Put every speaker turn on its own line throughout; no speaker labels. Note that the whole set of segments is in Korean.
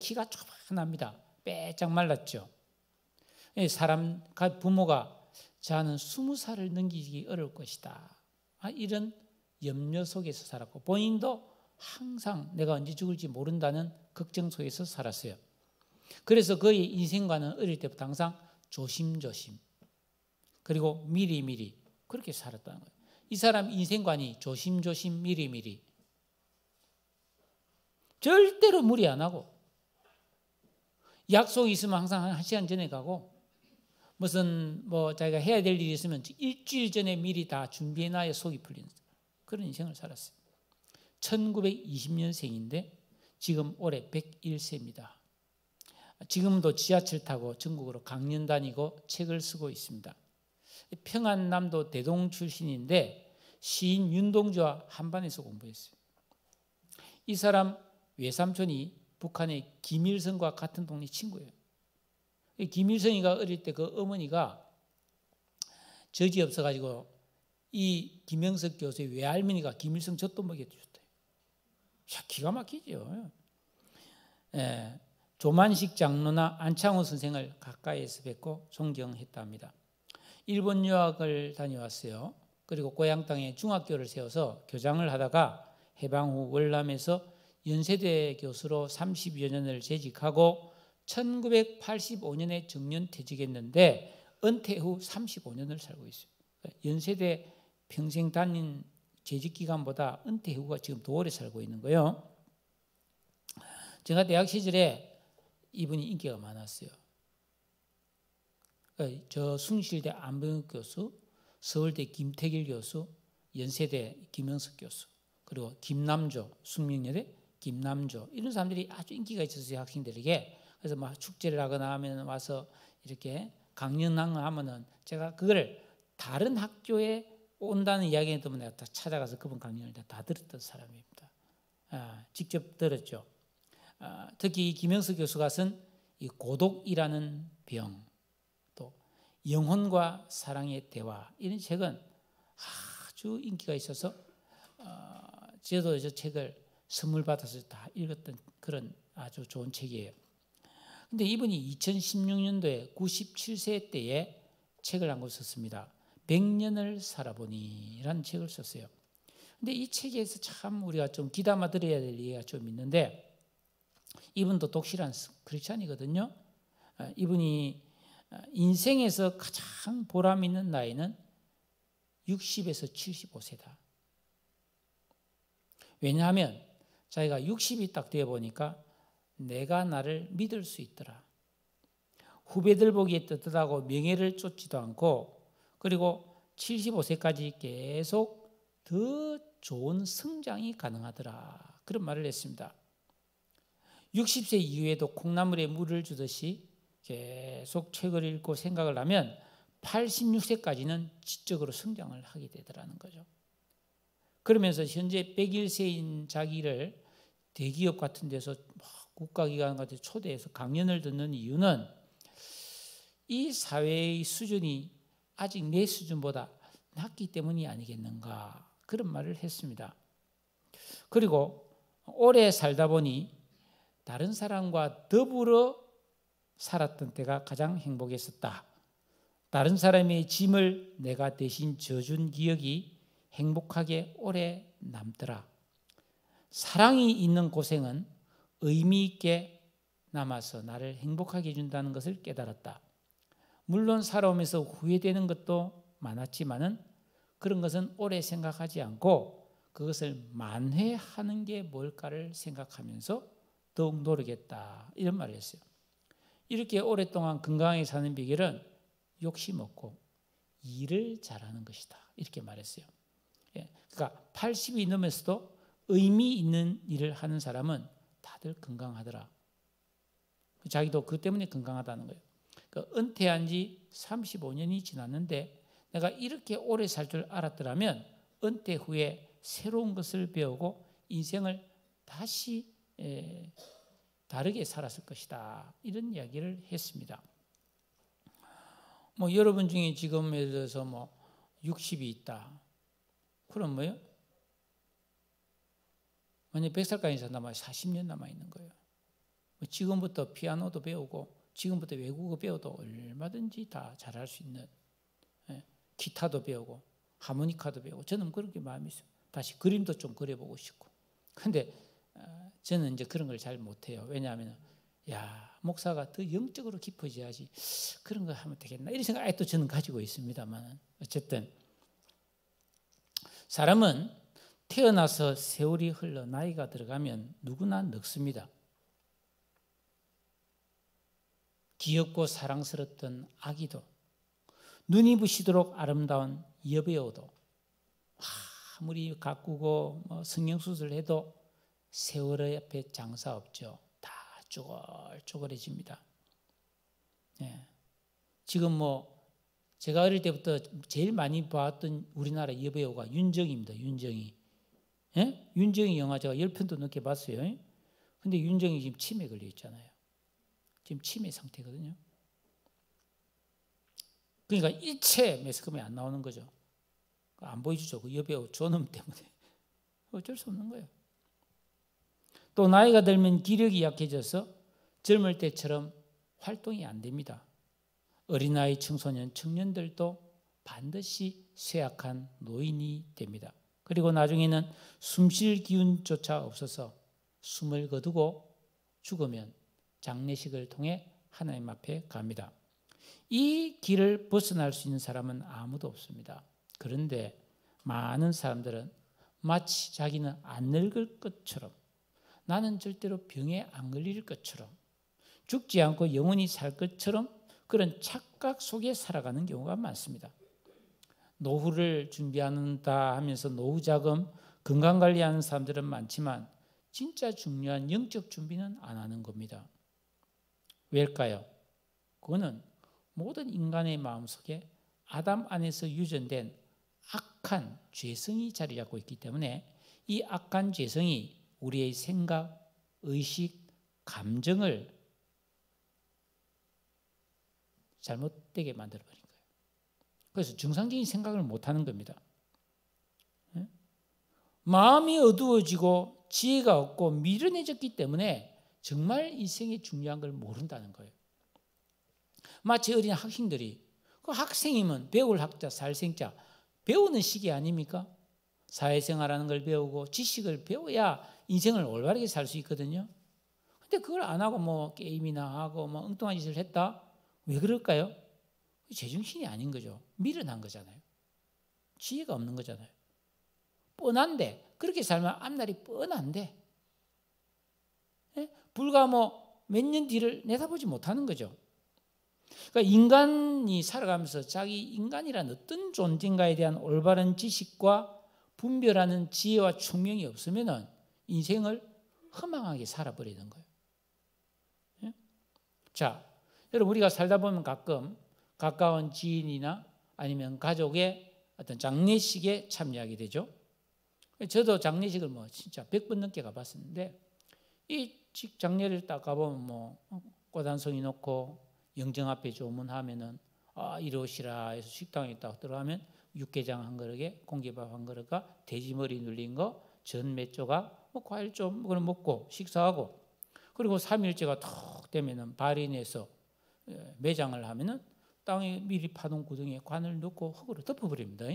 키가 조그만합니다. 빼짝 말랐죠. 사람 부모가 자는 20살을 넘기기 어려울 것이다. 이런 염려 속에서 살았고 본인도 항상 내가 언제 죽을지 모른다는 걱정 속에서 살았어요. 그래서 그의 인생관은 어릴 때부터 항상 조심조심 그리고 미리미리 그렇게 살았다는 거예요. 이 사람 인생관이 조심조심 미리미리 절대로 무리 안 하고 약속이 있으면 항상 1시간 전에 가고 무슨 자기가 해야 될 일이 있으면 일주일 전에 미리 다 준비해놔야 속이 풀리는 그런 인생을 살았어요. 1920년생인데 지금 올해 101세입니다. 지금도 지하철 타고 전국으로 강연 다니고 책을 쓰고 있습니다. 평안남도 대동 출신인데 시인 윤동주와 한반에서 공부했어요. 이 사람 외삼촌이 북한의 김일성과 같은 동네 친구예요. 김일성이가 어릴 때 그 어머니가 젖이 없어가지고 이 김영석 교수의 외할머니가 김일성 젖도 먹여줬대요. 기가 막히죠. 조만식 장로나 안창호 선생을 가까이에서 뵙고 존경했다 합니다. 일본 유학을 다녀왔어요. 그리고 고향 땅에 중학교를 세워서 교장을 하다가 해방 후 월남에서 연세대 교수로 30여 년을 재직하고 1985년에 정년퇴직했는데 은퇴 후 35년을 살고 있어요. 연세대 평생 다닌 재직기간보다 은퇴 후가 지금 더 오래 살고 있는 거예요. 제가 대학 시절에 이분이 인기가 많았어요. 저 숭실대 안병욱 교수, 서울대 김태길 교수, 연세대 김영석 교수, 그리고 김남조, 숙명여대 김남조 이런 사람들이 아주 인기가 있었어요. 학생들에게. 그래서 막 축제를 하거나 하면 와서 이렇게 강연하면은 제가 그걸 다른 학교에 온다는 이야기 때문에 내가 다 찾아가서 그분 강연을 다 들었던 사람입니다. 직접 들었죠. 특히 김영석 교수가 쓴 이 고독이라는 병, 또 영혼과 사랑의 대화 이런 책은 아주 인기가 있어서 저도 저 책을 선물 받아서 다 읽었던 그런 아주 좋은 책이에요. 근데 이분이 2016년도에 97세 때에 책을 한 권 썼습니다. 100년을 살아보니라는 책을 썼어요. 근데 이 책에서 참 우리가 좀 귀담아 들어야 될 얘기가 좀 있는데 이분도 독실한 크리스찬이거든요. 이분이 인생에서 가장 보람 있는 나이는 60에서 75세다. 왜냐하면 자기가 60이 딱 되어 보니까 내가 나를 믿을 수 있더라. 후배들 보기에 떳떳하고 명예를 쫓지도 않고 그리고 75세까지 계속 더 좋은 성장이 가능하더라. 그런 말을 했습니다. 60세 이후에도 콩나물에 물을 주듯이 계속 책을 읽고 생각을 하면 86세까지는 지적으로 성장을 하게 되더라는 거죠. 그러면서 현재 101세인 자기를 대기업 같은 데서 국가기관 같은 데 초대해서 강연을 듣는 이유는 이 사회의 수준이 아직 내 수준보다 낮기 때문이 아니겠는가 그런 말을 했습니다. 그리고 오래 살다 보니 다른 사람과 더불어 살았던 때가 가장 행복했었다. 다른 사람의 짐을 내가 대신 져준 기억이 행복하게 오래 남더라. 사랑이 있는 고생은 의미 있게 남아서 나를 행복하게 해준다는 것을 깨달았다. 물론 살아오면서 후회되는 것도 많았지만은 그런 것은 오래 생각하지 않고 그것을 만회하는 게 뭘까를 생각하면서 더욱 노력했다. 이런 말을 했어요. 이렇게 오랫동안 건강하게 사는 비결은 욕심 없고 일을 잘하는 것이다. 이렇게 말했어요. 그러니까 80이 넘어서도 의미 있는 일을 하는 사람은 다들 건강하더라. 자기도 그 때문에 건강하다는 거예요. 그러니까 은퇴한 지 35년이 지났는데 내가 이렇게 오래 살 줄 알았더라면 은퇴 후에 새로운 것을 배우고 인생을 다시 다르게 살았을 것이다. 이런 이야기를 했습니다. 여러분 중에 지금 예를 들어서 60이 있다. 그럼 뭐예요? 만약 100살까지 산다면 40년 남아있는 거예요. 지금부터 피아노도 배우고 지금부터 외국어 배워도 얼마든지 다 잘할 수 있는, 기타도 배우고 하모니카도 배우고 저는 그렇게 마음이 있어요. 다시 그림도 좀 그려보고 싶고. 근데 저는 이제 그런 걸 잘 못해요. 왜냐하면 목사가 더 영적으로 깊어져야지 그런 거 하면 되겠나 이런 생각 아직도 저는 가지고 있습니다만, 어쨌든 사람은 태어나서 세월이 흘러 나이가 들어가면 누구나 늙습니다. 귀엽고 사랑스럽던 아기도, 눈이 부시도록 아름다운 여배우도 아무리 가꾸고 성형수술을 해도 세월 앞에 장사 없죠. 다 쪼글쪼글해집니다. 지금 제가 어릴 때부터 제일 많이 봤던 우리나라 여배우가 윤정희입니다. 윤정희. 윤정희 영화 제가 10편도 넘게 봤어요. 근데 윤정희 지금 치매에 걸려 있잖아요. 지금 치매 상태거든요. 그러니까 일체 매스컴에 안 나오는 거죠. 안 보여주죠. 그 여배우 존엄 때문에. 어쩔 수 없는 거예요. 또 나이가 들면 기력이 약해져서 젊을 때처럼 활동이 안 됩니다. 어린아이, 청소년, 청년들도 반드시 쇠약한 노인이 됩니다. 그리고 나중에는 숨쉴 기운조차 없어서 숨을 거두고 죽으면 장례식을 통해 하나님 앞에 갑니다. 이 길을 벗어날 수 있는 사람은 아무도 없습니다. 그런데 많은 사람들은 마치 자기는 안 늙을 것처럼, 나는 절대로 병에 안 걸릴 것처럼, 죽지 않고 영원히 살 것처럼 그런 착각 속에 살아가는 경우가 많습니다. 노후를 준비한다 하면서 노후 자금, 건강관리하는 사람들은 많지만 진짜 중요한 영적 준비는 안 하는 겁니다. 왜일까요? 그거는 모든 인간의 마음속에 아담 안에서 유전된 악한 죄성이 자리 잡고 있기 때문에 이 악한 죄성이 우리의 생각, 의식, 감정을 잘못되게 만들어버린 거예요. 그래서 정상적인 생각을 못하는 겁니다. 마음이 어두워지고 지혜가 없고 미련해졌기 때문에 정말 인생이 중요한 걸 모른다는 거예요. 마치 어린 학생들이, 그 학생이면 배울 학자, 살생자, 배우는 시기 아닙니까? 사회생활하는 걸 배우고 지식을 배워야 인생을 올바르게 살 수 있거든요. 근데 그걸 안 하고 게임이나 하고 엉뚱한 짓을 했다? 왜 그럴까요? 제정신이 아닌 거죠. 미련한 거잖아요. 지혜가 없는 거잖아요. 뻔한데, 그렇게 살면 앞날이 뻔한데, 불과 몇 년 뒤를 내다보지 못하는 거죠. 그러니까 인간이 살아가면서 자기 인간이란 어떤 존재인가에 대한 올바른 지식과 분별하는 지혜와 총명이 없으면 인생을 허망하게 살아버리는 거예요. 자, 여러분, 우리가 살다 보면 가끔 가까운 지인이나 아니면 가족의 어떤 장례식에 참여하게 되죠. 저도 장례식을 진짜 100번 넘게 가봤었는데, 이 장례를 딱 가보면 꽃 한 송이 놓고 영정 앞에 조문하면은 이러시라 해서 식당에 딱 들어가면 육개장 한 그릇에 공기밥 한 그릇과 돼지머리 눌린 거, 전 몇 조각, 과일 좀 먹고 식사하고, 그리고 3일째가 턱 되면은 발인해서 매장을 하면은 땅에 미리 파놓은 구덩이에 관을 넣고 흙으로 덮어버립니다.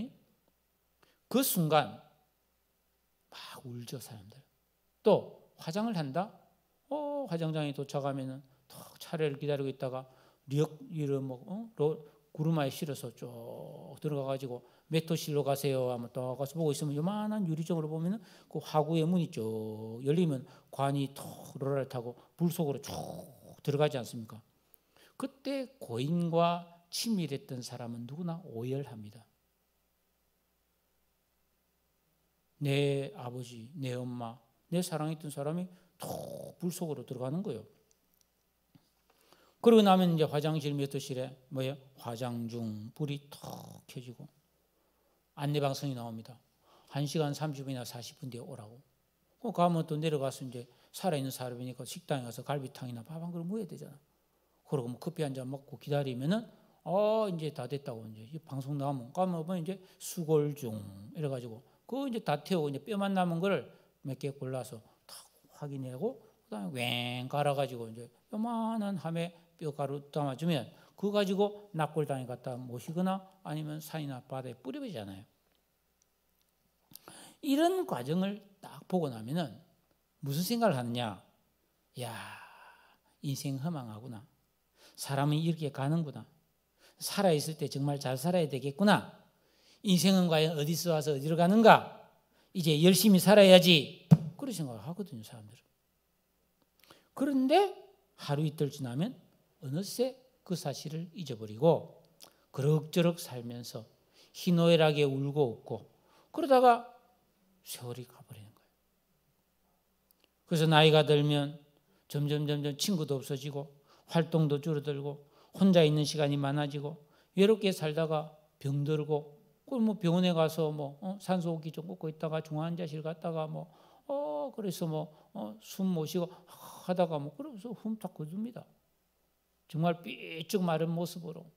그 순간 막 울죠, 사람들. 또 화장을 한다. 화장장에 도착하면은 턱 차례를 기다리고 있다가 구루마에 실어서 쭉 들어가가지고 메토실로 가세요 하면 또 가서 보고 있으면 요만한 유리정으로 보면은 그 화구의 문이 쭉 열리면 관이 턱 로라를 타고 불 속으로 쭉 들어가지 않습니까? 그때 고인과 친밀했던 사람은 누구나 오열합니다. 내 아버지, 내 엄마, 내 사랑했던 사람이 턱 불 속으로 들어가는 거예요. 그러고 나면 이제 화장실 메토실에 화장 중 불이 턱 켜지고 안내방송이 나옵니다. 1시간 30분이나 40분 뒤에 오라고. 가면 또 내려가서 이제 살아있는 사람이니까 식당에 가서 갈비탕이나 밥 한 그릇 먹어야 되잖아. 그러고 커피 한 잔 먹고 기다리면은 이제 다 됐다고 이제 방송 나오면 가면 이제 수골 중 이래가지고 그거 이제 다 태우고 이제 뼈만 남은 거를 몇 개 골라서 탁 확인하고 그다음에 왱 갈아가지고 이제 요만한 함에 뼈가루 담아주면 그거 가지고 납골당에 갖다 모시거나 아니면 산이나 바다에 뿌려버리잖아요. 이런 과정을 딱 보고 나면은 무슨 생각을 하느냐? 야, 인생 허망하구나. 사람은 이렇게 가는구나. 살아있을 때 정말 잘 살아야 되겠구나. 인생은 과연 어디서 와서 어디로 가는가? 이제 열심히 살아야지. 그런 생각을 하거든요, 사람들은. 그런데 하루 이틀 지나면 어느새 그 사실을 잊어버리고 그럭저럭 살면서 희노애락에 울고 웃고 그러다가 세월이 가버리는 거예요. 그래서 나이가 들면 점점 친구도 없어지고 활동도 줄어들고 혼자 있는 시간이 많아지고 외롭게 살다가 병들고 그럼 뭐 병원에 가서 산소호흡기 좀 꽂고 있다가 중환자실 갔다가 그래서 숨 못 쉬고 하다가 그러면서 흠딱 거둡니다. 정말 삐쭉 마른 모습으로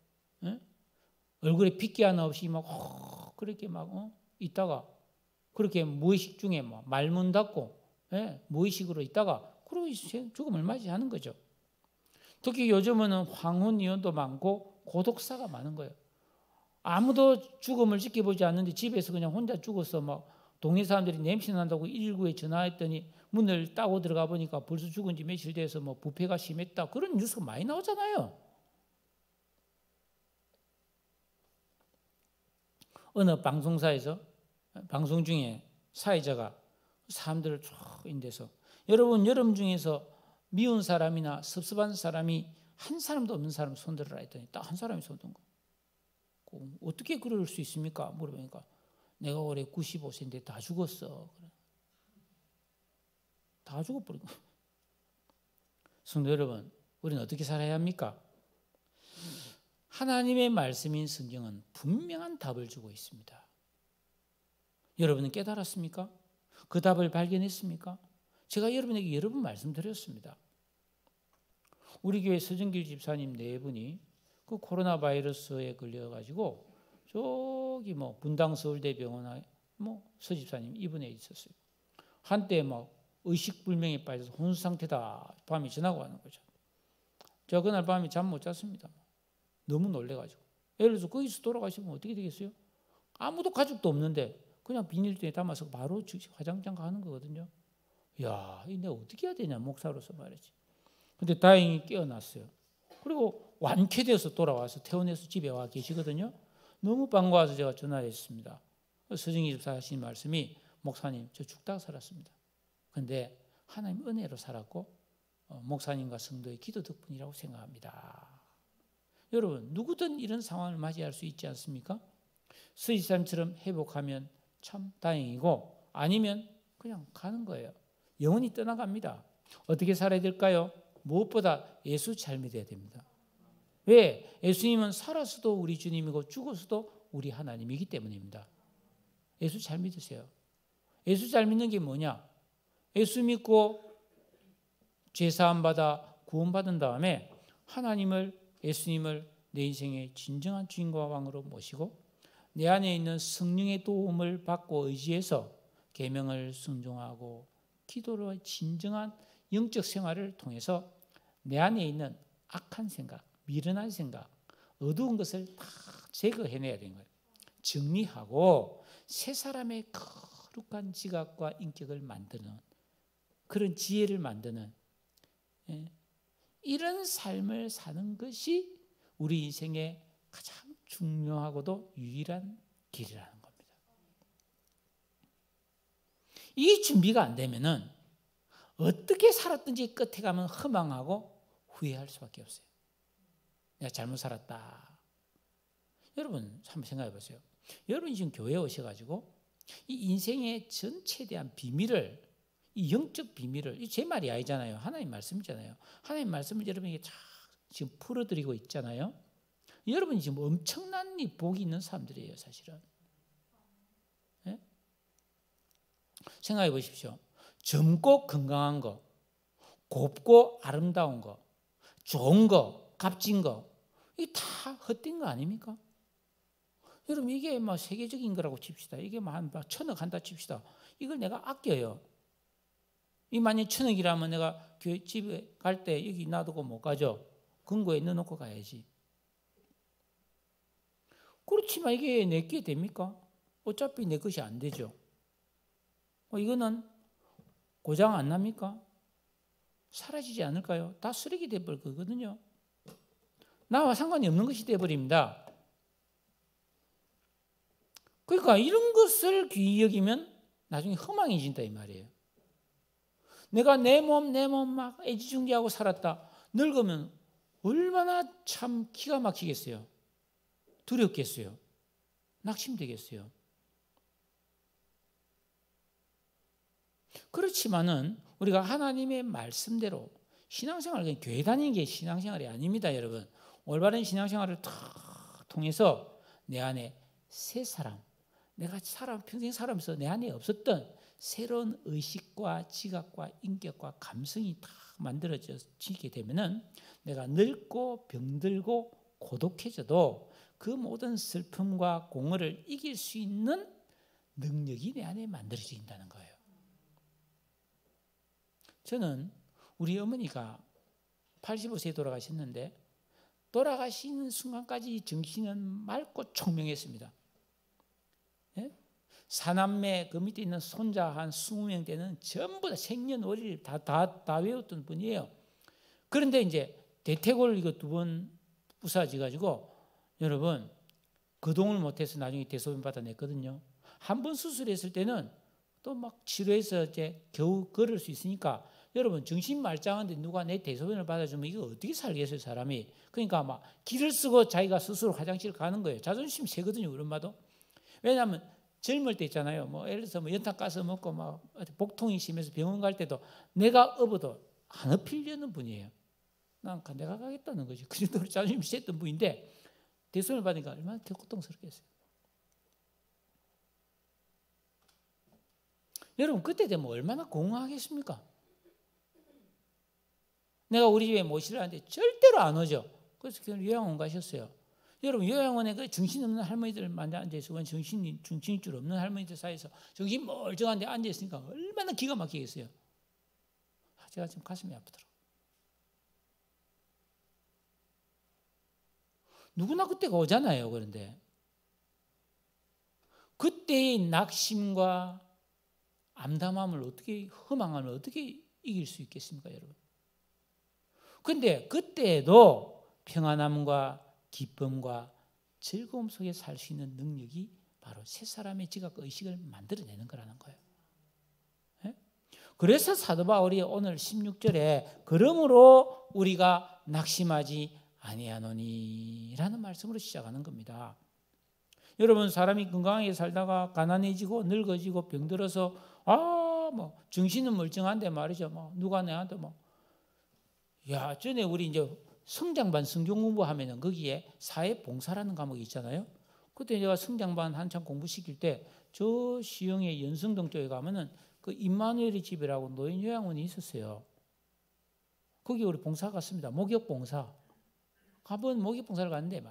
얼굴에 핏기 하나 없이 그렇게 있다가 그렇게 무의식 중에 말문 닫고 무의식으로 있다가 그러고 죽음을 맞이하는 거죠. 특히 요즘은 황혼 이혼도 많고 고독사가 많은 거예요. 아무도 죽음을 지켜보지 않는데 집에서 그냥 혼자 죽어서 동네 사람들이 냄새 난다고 119에 전화했더니 문을 따고 들어가 보니까 벌써 죽은 지 며칠 돼서 부패가 심했다. 그런 뉴스가 많이 나오잖아요. 어느 방송사에서 방송 중에 사회자가 사람들을 쫙 인데서 여러분 중에서 미운 사람이나 섭섭한 사람이 한 사람도 없는 사람 손들어라 했더니 딱 한 사람이 손든 거. 어떻게 그럴 수 있습니까? 물어보니까 내가 올해 95세인데 다 죽었어. 다 죽어버리고. 성도 여러분, 우리는 어떻게 살아야 합니까? 하나님의 말씀인 성경은 분명한 답을 주고 있습니다. 여러분은 깨달았습니까? 그 답을 발견했습니까? 제가 여러분에게 여러 번 말씀드렸습니다. 우리 교회 서정길 집사님 네 분이 그 코로나 바이러스에 걸려가지고 저기 분당 서울대병원에 서 집사님 입원해 있었어요. 한때 의식불명에 빠져서 혼수 상태다 밤에 전화가 오는 거죠. 저 그날 밤에 잠 못 잤습니다. 너무 놀래가지고. 예를 들어서 거기서 돌아가시면 어떻게 되겠어요? 아무도 가족도 없는데 그냥 비닐통에 담아서 바로 화장장 가는 거거든요. 야, 내가 어떻게 해야 되냐 목사로서 말이지. 근데 다행히 깨어났어요. 그리고 완쾌돼서 돌아와서 퇴원해서 집에 와 계시거든요. 너무 반가워서 제가 전화했습니다. 서정희 집사 하신 말씀이 목사님 저 죽다가 살았습니다. 그런데 하나님 은혜로 살았고 목사님과 성도의 기도 덕분이라고 생각합니다. 여러분 누구든 이런 상황을 맞이할 수 있지 않습니까? 서 집사님처럼 회복하면 참 다행이고 아니면 그냥 가는 거예요. 영원히 떠나갑니다. 어떻게 살아야 될까요? 무엇보다 예수 잘 믿어야 됩니다. 왜? 예수님은 살아서도 우리 주님이고 죽어서도 우리 하나님이기 때문입니다. 예수 잘 믿으세요. 예수 잘 믿는 게 뭐냐? 예수 믿고 죄사함 받아 구원받은 다음에 예수님을 내 인생의 진정한 주인과 왕으로 모시고 내 안에 있는 성령의 도움을 받고 의지해서 계명을 순종하고 기도로 진정한 영적 생활을 통해서 내 안에 있는 악한 생각, 미련한 생각, 어두운 것을 다 제거해내야 되는 거예요. 정리하고 새 사람의 거룩한 지각과 인격을 만드는 그런 지혜를 만드는 이런 삶을 사는 것이 우리 인생의 가장 중요하고도 유일한 길이라는 겁니다. 이 준비가 안 되면은 어떻게 살았든지 끝에 가면 허망하고 후회할 수밖에 없어요. 내가 잘못 살았다. 여러분 한번 생각해 보세요. 여러분이 지금 교회에 오셔가지고 이 인생의 전체에 대한 비밀을, 이 영적 비밀을, 이 제 말이 아니잖아요. 하나님 말씀이잖아요. 하나님 말씀을 여러분에게 쫙 지금 풀어드리고 있잖아요. 여러분이 지금 엄청난 복이 있는 사람들이에요, 사실은. 네? 생각해 보십시오. 젊고 건강한 거, 곱고 아름다운 거, 좋은 거, 값진 거, 이게 다 헛된 거 아닙니까? 여러분 이게 세계적인 거라고 칩시다. 이게 한 1,000억 한다 칩시다. 이걸 내가 아껴요. 이 만약 1,000억이라면 내가 교회 집에 갈 때 여기 놔두고 못 가죠. 금고에 넣어놓고 가야지. 그렇지만 이게 내게 됩니까? 어차피 내 것이 안 되죠. 이거는 고장 안 납니까? 사라지지 않을까요? 다 쓰레기 돼버릴 거거든요. 나와 상관이 없는 것이 돼버립니다. 그러니까 이런 것을 귀히 여기면 나중에 허망해진다 이 말이에요. 내가 내 몸 막 애지중지하고 살았다. 늙으면 얼마나 참 기가 막히겠어요. 두렵겠어요. 낙심되겠어요. 그렇지만은 우리가 하나님의 말씀대로 신앙생활, 교회 다니는 게 신앙생활이 아닙니다, 여러분. 올바른 신앙생활을 통해서 내 안에 새 사람, 내가 평생 살아면서 내 안에 없었던 새로운 의식과 지각과 인격과 감성이 다 만들어지게 되면은 내가 늙고 병들고 고독해져도 그 모든 슬픔과 공허를 이길 수 있는 능력이 내 안에 만들어진다는 거예요. 저는 우리 어머니가 85세에 돌아가셨는데 돌아가시는 순간까지 정신은 맑고 총명했습니다. 예? 사남매 그 밑에 있는 손자 한 20명 되는 전부 다 생년월일 다 외웠던 분이에요. 그런데 이제 대퇴골 이거 2번 부사지 가지고 여러분 거동을 못해서 나중에 대소변 받아냈거든요. 한 번 수술했을 때는 또 막 치료해서 이제 겨우 걸을 수 있으니까 여러분 정신 말짱한데 누가 내 대소변을 받아주면 이거 어떻게 살겠어요 사람이. 그러니까 막 길을 쓰고 자기가 스스로 화장실 가는 거예요. 자존심 세거든요 우리 엄마도. 왜냐하면 젊을 때 있잖아요. 뭐 예를 들어서 연탄 가스 먹고 막 복통이 심해서 병원 갈 때도 내가 업어도 안 업히려는 분이에요. 난 내가 가겠다는 거지. 그 정도로 자존심이 셌던 분인데 대소변을 받으니까 얼마나 고통스럽겠어요. 여러분 그때 되면 얼마나 공허하겠습니까? 내가 우리 집에 모시려 하는데 절대로 안 오죠. 그래서 그냥 요양원 가셨어요. 여러분 요양원에 그 정신없는 할머니들 많이 앉아있어요. 정신줄 없는 할머니들 사이에서 정신 멀쩡한 데 앉아있으니까 얼마나 기가 막히겠어요. 제가 지금 가슴이 아프더라고요. 누구나 그때가 오잖아요. 그런데 그때의 낙심과 암담함을 어떻게, 허망함을 어떻게 이길 수 있겠습니까, 여러분? 그런데 그때에도 평안함과 기쁨과 즐거움 속에 살 수 있는 능력이 바로 새 사람의 지각과 의식을 만들어내는 거라는 거예요. 네? 그래서 사도 바울이 오늘 16절에 그러므로 우리가 낙심하지 아니하노니라는 말씀으로 시작하는 겁니다. 여러분 사람이 건강하게 살다가 가난해지고 늙어지고 병들어서 뭐 정신은 멀쩡한데 말이죠. 뭐 누가 내한테 전에 우리 이제 성장반 성경 공부하면은 거기에 사회봉사라는 과목이 있잖아요. 그때 제가 성장반 한참 공부시킬 때 저 시흥의 연성동 쪽에 가면은 그 임마누엘의 집이라고 노인 요양원이 있었어요. 거기 우리 봉사 갔습니다. 목욕봉사. 한번 목욕봉사를 갔는데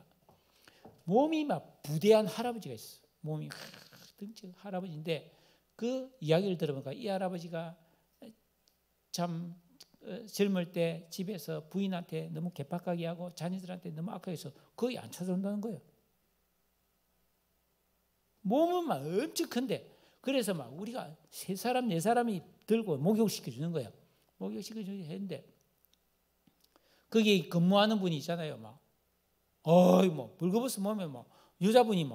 몸이 부대한 할아버지가 있어. 몸이 등치 할아버지인데 그 이야기를 들어보니까 이 할아버지가 참 젊을 때 집에서 부인한테 너무 개팍하게 하고 자녀들한테 너무 악하게 해서 거의 안 찾아온다는 거예요. 몸은 엄청 큰데 그래서 우리가 3사람 4사람이 들고 목욕시켜주는 거예요. 목욕시켜주는 했는데 거기 근무하는 분이 있잖아요. 벌거벗은 몸에 여자분이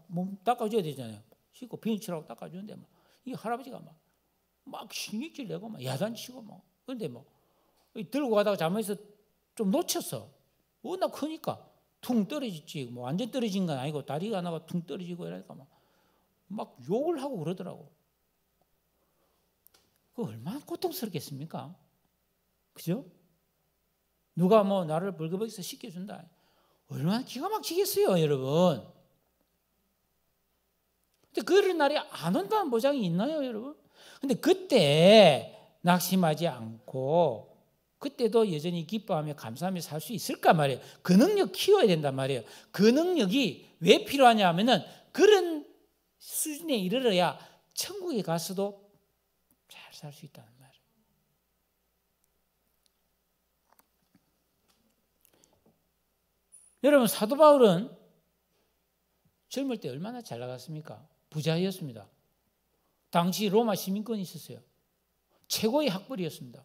몸 닦아줘야 되잖아요. 씻고 비누칠하고 닦아주는데 이 할아버지가 막 신경질 내고 야단치고 그런데 들고 가다가 잘못해서 좀 놓쳤어. 워낙 크니까 퉁 떨어졌지. 완전 떨어진 건 아니고 다리가 하나가 퉁 떨어지고 이러니까 막 욕을 하고 그러더라고. 그 얼마나 고통스럽겠습니까? 그죠? 누가 나를 벌거벗어서 씻겨준다. 얼마나 기가 막히겠어요, 여러분. 근데 그런 날이 안 온다는 보장이 있나요, 여러분? 근데 그때 낙심하지 않고 그때도 여전히 기뻐하며 감사하며 살 수 있을까 말이에요. 그 능력 키워야 된단 말이에요. 그 능력이 왜 필요하냐 하면은 그런 수준에 이르러야 천국에 가서도 잘 살 수 있다는 말이에요. 여러분, 사도 바울은 젊을 때 얼마나 잘 나갔습니까? 부자였습니다. 당시 로마 시민권이 있었어요. 최고의 학벌이었습니다.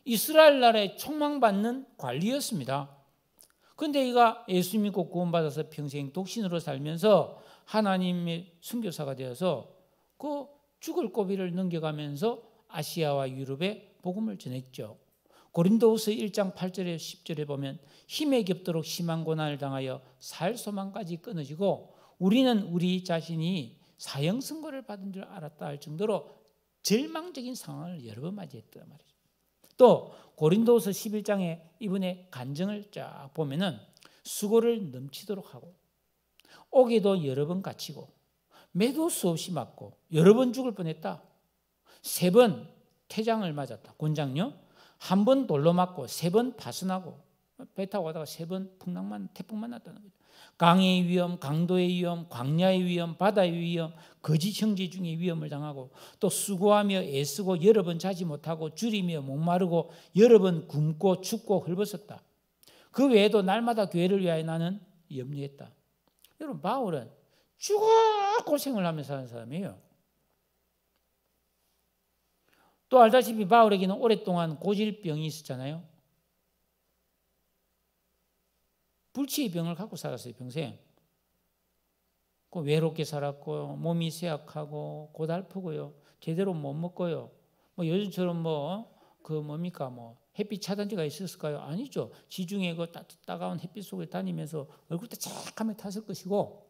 이스라엘 나라에 촉망받는 관리였습니다. 그런데 이가 예수 믿고 구원받아서 평생 독신으로 살면서 하나님의 선교사가 되어서 그 죽을 고비를 넘겨가면서 아시아와 유럽에 복음을 전했죠. 고린도후서 1장 8절에 10절에 보면 힘에 겹도록 심한 고난을 당하여 살 소망까지 끊어지고 우리는 우리 자신이 사형 선고를 받은 줄 알았다 할 정도로 절망적인 상황을 여러 번 맞이했단 말이죠. 또 고린도후서 11장에 이분의 간증을 쫙 보면은 수고를 넘치도록 하고 옥에도 여러 번 갇히고 매도 수없이 맞고 여러 번 죽을 뻔했다. 3번 태장을 맞았다. 곤장요. 1번 돌로 맞고 3번 파손하고 배 타고 가다가 3번 태풍 만났다는 거죠. 강의 위험, 강도의 위험, 광야의 위험, 바다의 위험, 거짓 형제 중에 위험을 당하고 또 수고하며 애쓰고 여러 번 자지 못하고 줄이며 목마르고 여러 번 굶고 춥고 헐벗었다. 그 외에도 날마다 교회를 위하여 나는 염려했다. 여러분, 바울은 죽어 고생을 하면서 사는 사람이에요. 또 알다시피 바울에게는 오랫동안 고질병이 있었잖아요. 불치의 병을 갖고 살았어요, 평생. 외롭게 살았고 몸이 쇠약하고 고달프고요. 제대로 못 먹고요. 뭐 요즘처럼 햇빛 차단제가 있었을까요? 아니죠. 지중해 그 따가운 햇빛 속에 다니면서 얼굴도 쫙하며 탔을 것이고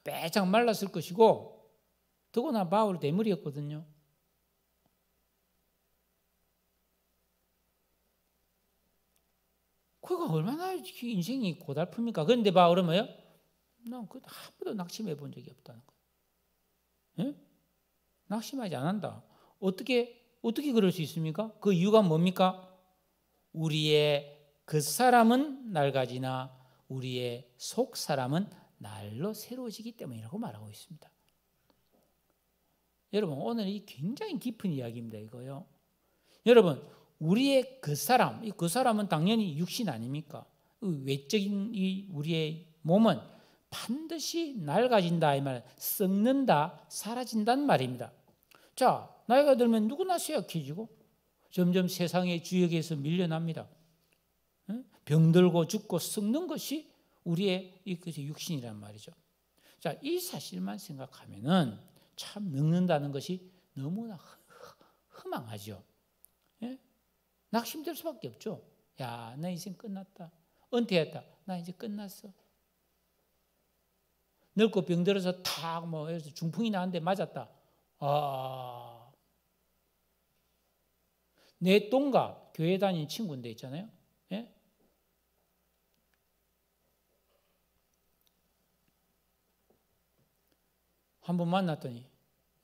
빼짝 말랐을 것이고 더구나 바울 대머리였거든요. 그가 얼마나 인생이 고달픕니까? 그런데 바울은 뭐예요? 난 한 번도 낙심해 본 적이 없다는 거예요. 예? 낙심하지 않는다. 어떻게 그럴 수 있습니까? 그 이유가 뭡니까? 우리의 겉사람은 낡아지나 우리의 속사람은 날로 새로워지기 때문이라고 말하고 있습니다. 여러분, 오늘 이 굉장히 깊은 이야기입니다. 이거요. 여러분, 우리의 겉사람, 이 겉사람은 당연히 육신 아닙니까? 외적인 이 우리의 몸은 반드시 낡아진다, 이 말, 썩는다, 사라진다는 말입니다. 자, 나이가 들면 누구나 쇠약해지고 점점 세상의 주역에서 밀려납니다. 병들고 죽고 썩는 것이 우리의 육신이란 말이죠. 자, 이 사실만 생각하면은 참 늙는다는 것이 너무나 허망하죠. 예? 낙심될 수밖에 없죠. 야, 나 인생 끝났다. 은퇴했다. 나 이제 끝났어. 늙고 병들어서 해서 중풍이 나는데 맞았다. 내 동갑 교회 다니는 친구인데 있잖아요. 예? 한번 만났더니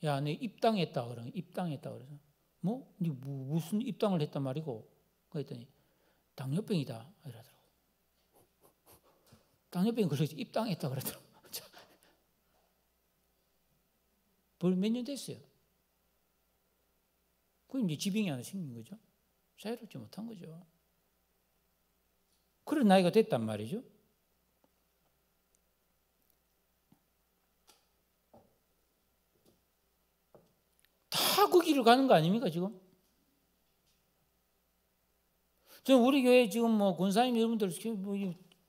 야, 내 입당했다 그러면 입당했다 그래서 네 무슨 입당을 했단 말이고 그랬더니 당뇨병이다 이러더라고. 당뇨병 그래서 입당했다 그러더라고. 벌 몇 년 됐어요. 그럼 이제 지병이 하나 생긴 거죠. 자유롭지 못한 거죠. 그런 나이가 됐단 말이죠. 다 그 길을 가는 거 아닙니까 지금? 저 우리 교회 지금 권사님 여러분들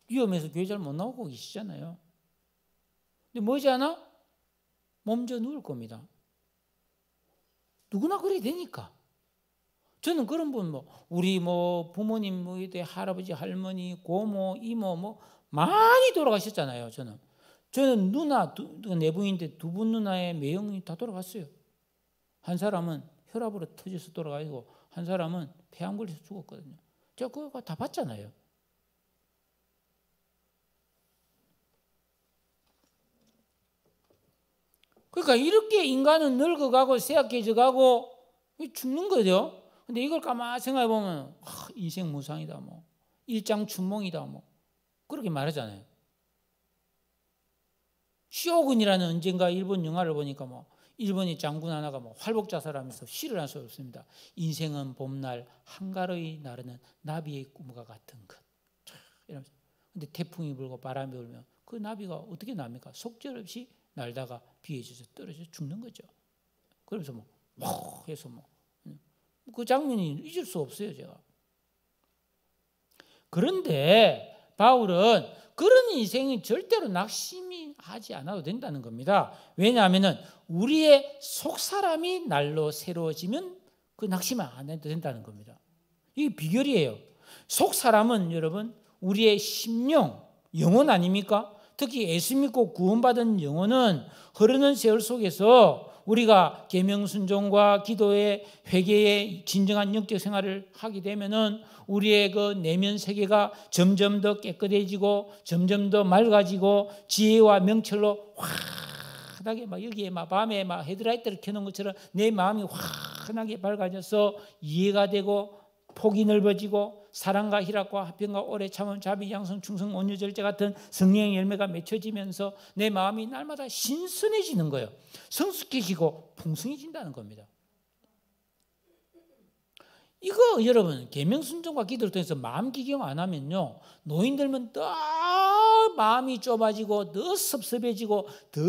위험해서 교회 잘 못 나오고 계시잖아요. 근데 머지않아 몸져 누울 겁니다. 누구나 그래야 되니까. 저는 그런 분 우리 부모님 할아버지 할머니 고모 이모 많이 돌아가셨잖아요. 저는 누나 네 분인데 2분 누나의 매형이 다 돌아갔어요. 한 사람은 혈압으로 터져서 돌아가고 한 사람은 폐암 걸려서 죽었거든요. 제가 그거 다 봤잖아요. 그러니까 이렇게 인간은 늙어가고 쇠약해져가고 죽는 거죠. 근데 이걸 가만히 생각해 보면 인생 무상이다 일장춘몽이다 그렇게 말하잖아요. 쇼군이라는 언젠가 일본 영화를 보니까 일본의 장군 하나가 활복 자살하면서 시를 할 수 없습니다. 인생은 봄날 한가로이 나르는 나비의 꿈과 같은 것. 이러면서 근데 태풍이 불고 바람이 불면 그 나비가 어떻게 납니까? 속절없이 날다가 비에 젖어 떨어져 죽는 거죠. 그러면서 뭐 해서 그 장면이 잊을 수 없어요, 제가. 그런데 바울은 그런 인생이 절대로 낙심이 하지 않아도 된다는 겁니다. 왜냐하면 우리의 속사람이 날로 새로워지면 그 낙심을 안 해도 된다는 겁니다. 이게 비결이에요. 속사람은 여러분 우리의 심령, 영혼 아닙니까? 특히 예수 믿고 구원받은 영혼은 흐르는 세월 속에서 우리가 계명 순종과 기도의 회개의 진정한 영적 생활을 하게 되면은 우리의 그 내면 세계가 점점 더 깨끗해지고 점점 더 맑아지고 지혜와 명철로 환하게 막 여기에 막 밤에 막 헤드라이트를 켜놓은 것처럼 내 마음이 환하게 밝아져서 이해가 되고 폭이 넓어지고 사랑과 희락과 화평과 오래 참음 자비 양성 충성 온유 절제 같은 성령의 열매가 맺혀지면서 내 마음이 날마다 신선해지는 거예요. 성숙해지고 풍성해진다는 겁니다. 이거 여러분 계명 순종과 기도를 통해서 마음 기경 안 하면요 노인들면 더 마음이 좁아지고 더 섭섭해지고 더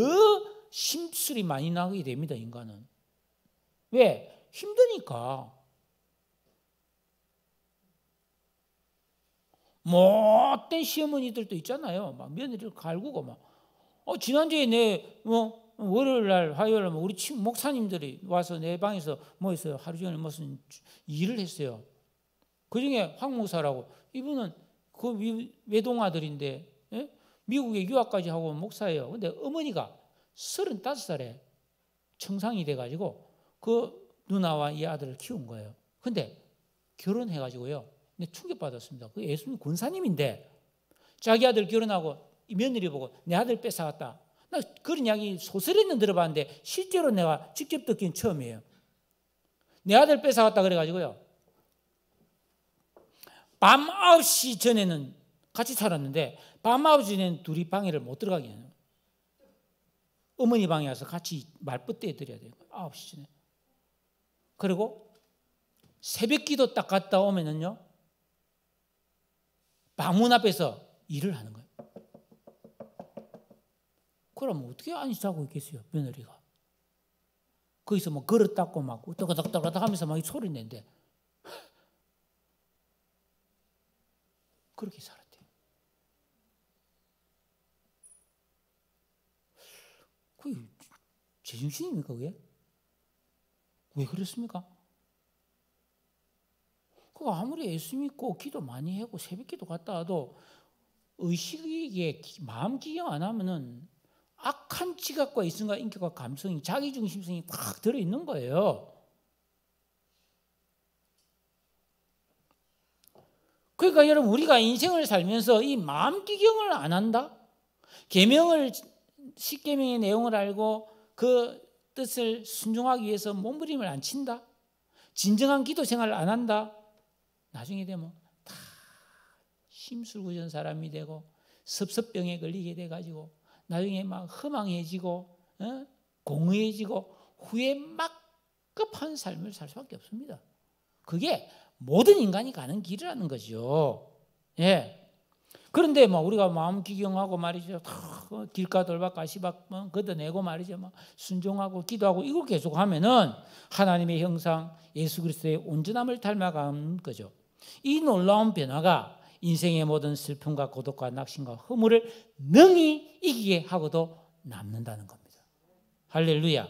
심술이 많이 나게 됩니다. 인간은 왜? 힘드니까. 못된 시어머니들도 있잖아요. 막 며느리를 갈구고 막. 지난주에 내 월요일 날 화요일 날 우리 목사님들이 와서 내 방에서 뭐 있어요? 하루 종일 무슨 일을 했어요. 그중에 황 목사라고 이분은 그 외동아들인데 예? 미국에 유학까지 하고 온 목사예요. 근데 어머니가 35살에 청상이 돼가지고 그 누나와 이 아들을 키운 거예요. 근데 결혼해가지고요. 근데 충격받았습니다. 그 예수님 권사님인데 자기 아들 결혼하고 이 며느리 보고 내 아들 뺏어갔다. 나 그런 이야기 소설에는 들어봤는데 실제로 내가 직접 듣긴 처음이에요. 내 아들 뺏어갔다 그래가지고요. 밤 9시 전에는 같이 살았는데 밤 9시 전에는 둘이 방에를 못 들어가게 해요. 어머니 방에 와서 같이 말벗대 드려야 돼요. 9시 전에. 그리고 새벽 기도 딱 갔다 오면은요. 방문 앞에서 일을 하는 거예요. 그럼 어떻게 안 자고 있겠어요, 며느리가. 거기서 뭐 그릇 닦고 막 떠그덕떠그덕 하면서 막 소리 낸대. 그렇게 살았대요. 그게 제정신입니까, 그게? 왜 그랬습니까? 그 아무리 예수 믿고 기도 많이 하고 새벽 기도 갔다 와도 의식에 마음 기경 안 하면은 악한 지각과 이성과 인격과 감성이 자기중심성이 꽉 들어있는 거예요. 그러니까 여러분 우리가 인생을 살면서 이 마음 기경을 안 한다? 계명을 10계명의 내용을 알고 그 뜻을 순종하기 위해서 몸부림을 안 친다? 진정한 기도 생활을 안 한다? 나중에 되면 다 심술구전 사람이 되고 섭섭병에 걸리게 돼가지고 나중에 막 허망해지고 공허해지고 후회 막급한 삶을 살 수밖에 없습니다. 그게 모든 인간이 가는 길이라는 거죠. 예. 그런데 뭐 우리가 마음 기경하고 말이죠. 길가 돌박 가시박 걷어내고 말이죠. 막 순종하고 기도하고 이걸 계속 하면은 하나님의 형상 예수 그리스도의 온전함을 닮아가는 거죠. 이 놀라운 변화가 인생의 모든 슬픔과 고독과 낙심과 허물을 능히 이기게 하고도 남는다는 겁니다. 할렐루야.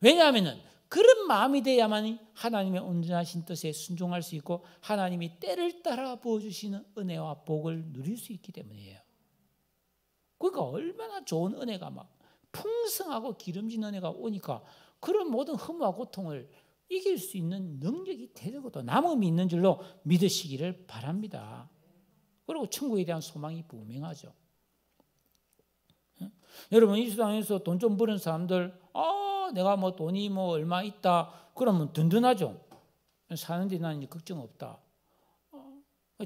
왜냐하면 그런 마음이 돼야만 하나님의 온전하신 뜻에 순종할 수 있고 하나님이 때를 따라 부어주시는 은혜와 복을 누릴 수 있기 때문이에요. 그러니까 얼마나 좋은 은혜가 막 풍성하고 기름진 은혜가 오니까 그런 모든 허무와 고통을 이길 수 있는 능력이 되고 또 남음이 있는 줄로 믿으시기를 바랍니다. 그리고 천국에 대한 소망이 분명하죠. 여러분 이 세상에서 돈 좀 버는 사람들 내가 뭐 돈이 뭐 얼마 있다 그러면 든든하죠. 사는데 나는 걱정 없다.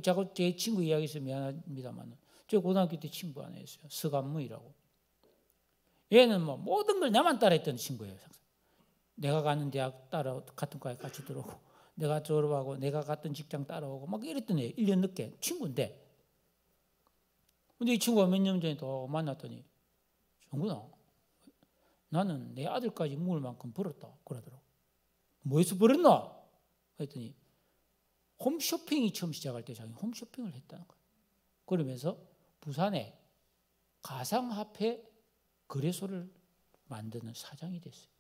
자꾸 제 친구 이야기해서 미안합니다만 저 고등학교 때 친구 하나 있어요. 서간무이라고. 얘는 뭐 모든 걸 나만 따라했던 친구예요. 내가 가는 대학 따라 같은 과에 같이 들어오고 내가 졸업하고 내가 갔던 직장 따라오고 막 이랬던 애 1년 늦게 친구인데 근데 이 친구가 몇 년 전에 또 만났더니 정구나 나는 내 아들까지 먹을 만큼 벌었다 그러더라고. 뭐해서 벌었나? 했더니 홈쇼핑이 처음 시작할 때 자기 홈쇼핑을 했다는 거예요. 그러면서 부산에 가상화폐 거래소를 만드는 사장이 됐어요.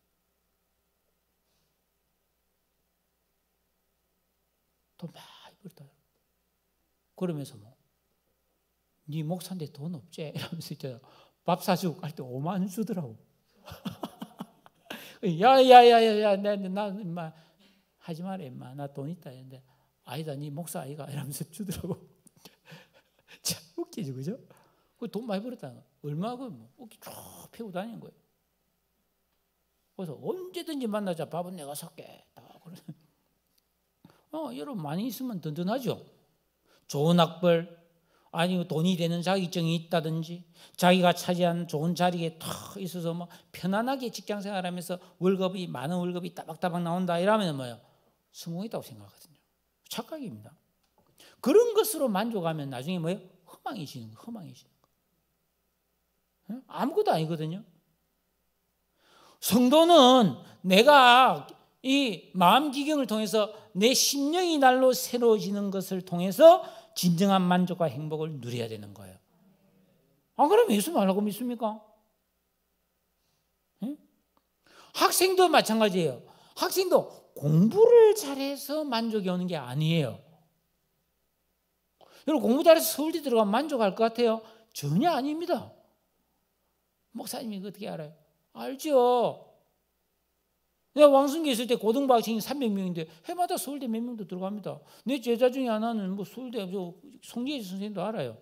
돈 많이 벌었다. 그러면서 뭐 네 목사인데 돈 없지? 이러면서 있잖아. 밥 사주고 갈 때 5만 원 주더라고. 야야야야야 나 임마 하지 마라 임마 나 돈 있다 했는데 아니다 네 목사 아이가 이러면서 주더라고. 참 웃기지 그죠? 돈 많이 벌었다는 거. 얼마고 뭐 웃기 쭉 펴고 다니는 거예요. 그래서 언제든지 만나자 밥은 내가 살게. 여러분 많이 있으면 든든하죠. 좋은 학벌 아니면 돈이 되는 자격증이 있다든지 자기가 차지한 좋은 자리에 탁 있어서 뭐 편안하게 직장 생활하면서 월급이 많은 월급이 따박따박 나온다 이러면 뭐예요? 성공했다고 생각하거든요. 착각입니다. 그런 것으로 만족하면 나중에 뭐예요? 허망해지는 거. 아무것도 아니거든요. 성도는 내가 이 마음 기경을 통해서 내 심령이 날로 새로워지는 것을 통해서 진정한 만족과 행복을 누려야 되는 거예요. 안 그러면 예수 말라고 믿습니까? 응? 학생도 마찬가지예요. 학생도 공부를 잘해서 만족이 오는 게 아니에요. 여러분 공부 잘해서 서울대 들어가면 만족할 것 같아요? 전혀 아닙니다. 목사님이 어떻게 알아요? 알죠. 내가 왕순교에 있을 때 고등부 학생이 300명인데 해마다 서울대 몇 명도 들어갑니다. 내 제자 중에 하나는 뭐 서울대 송재희 선생님도 알아요.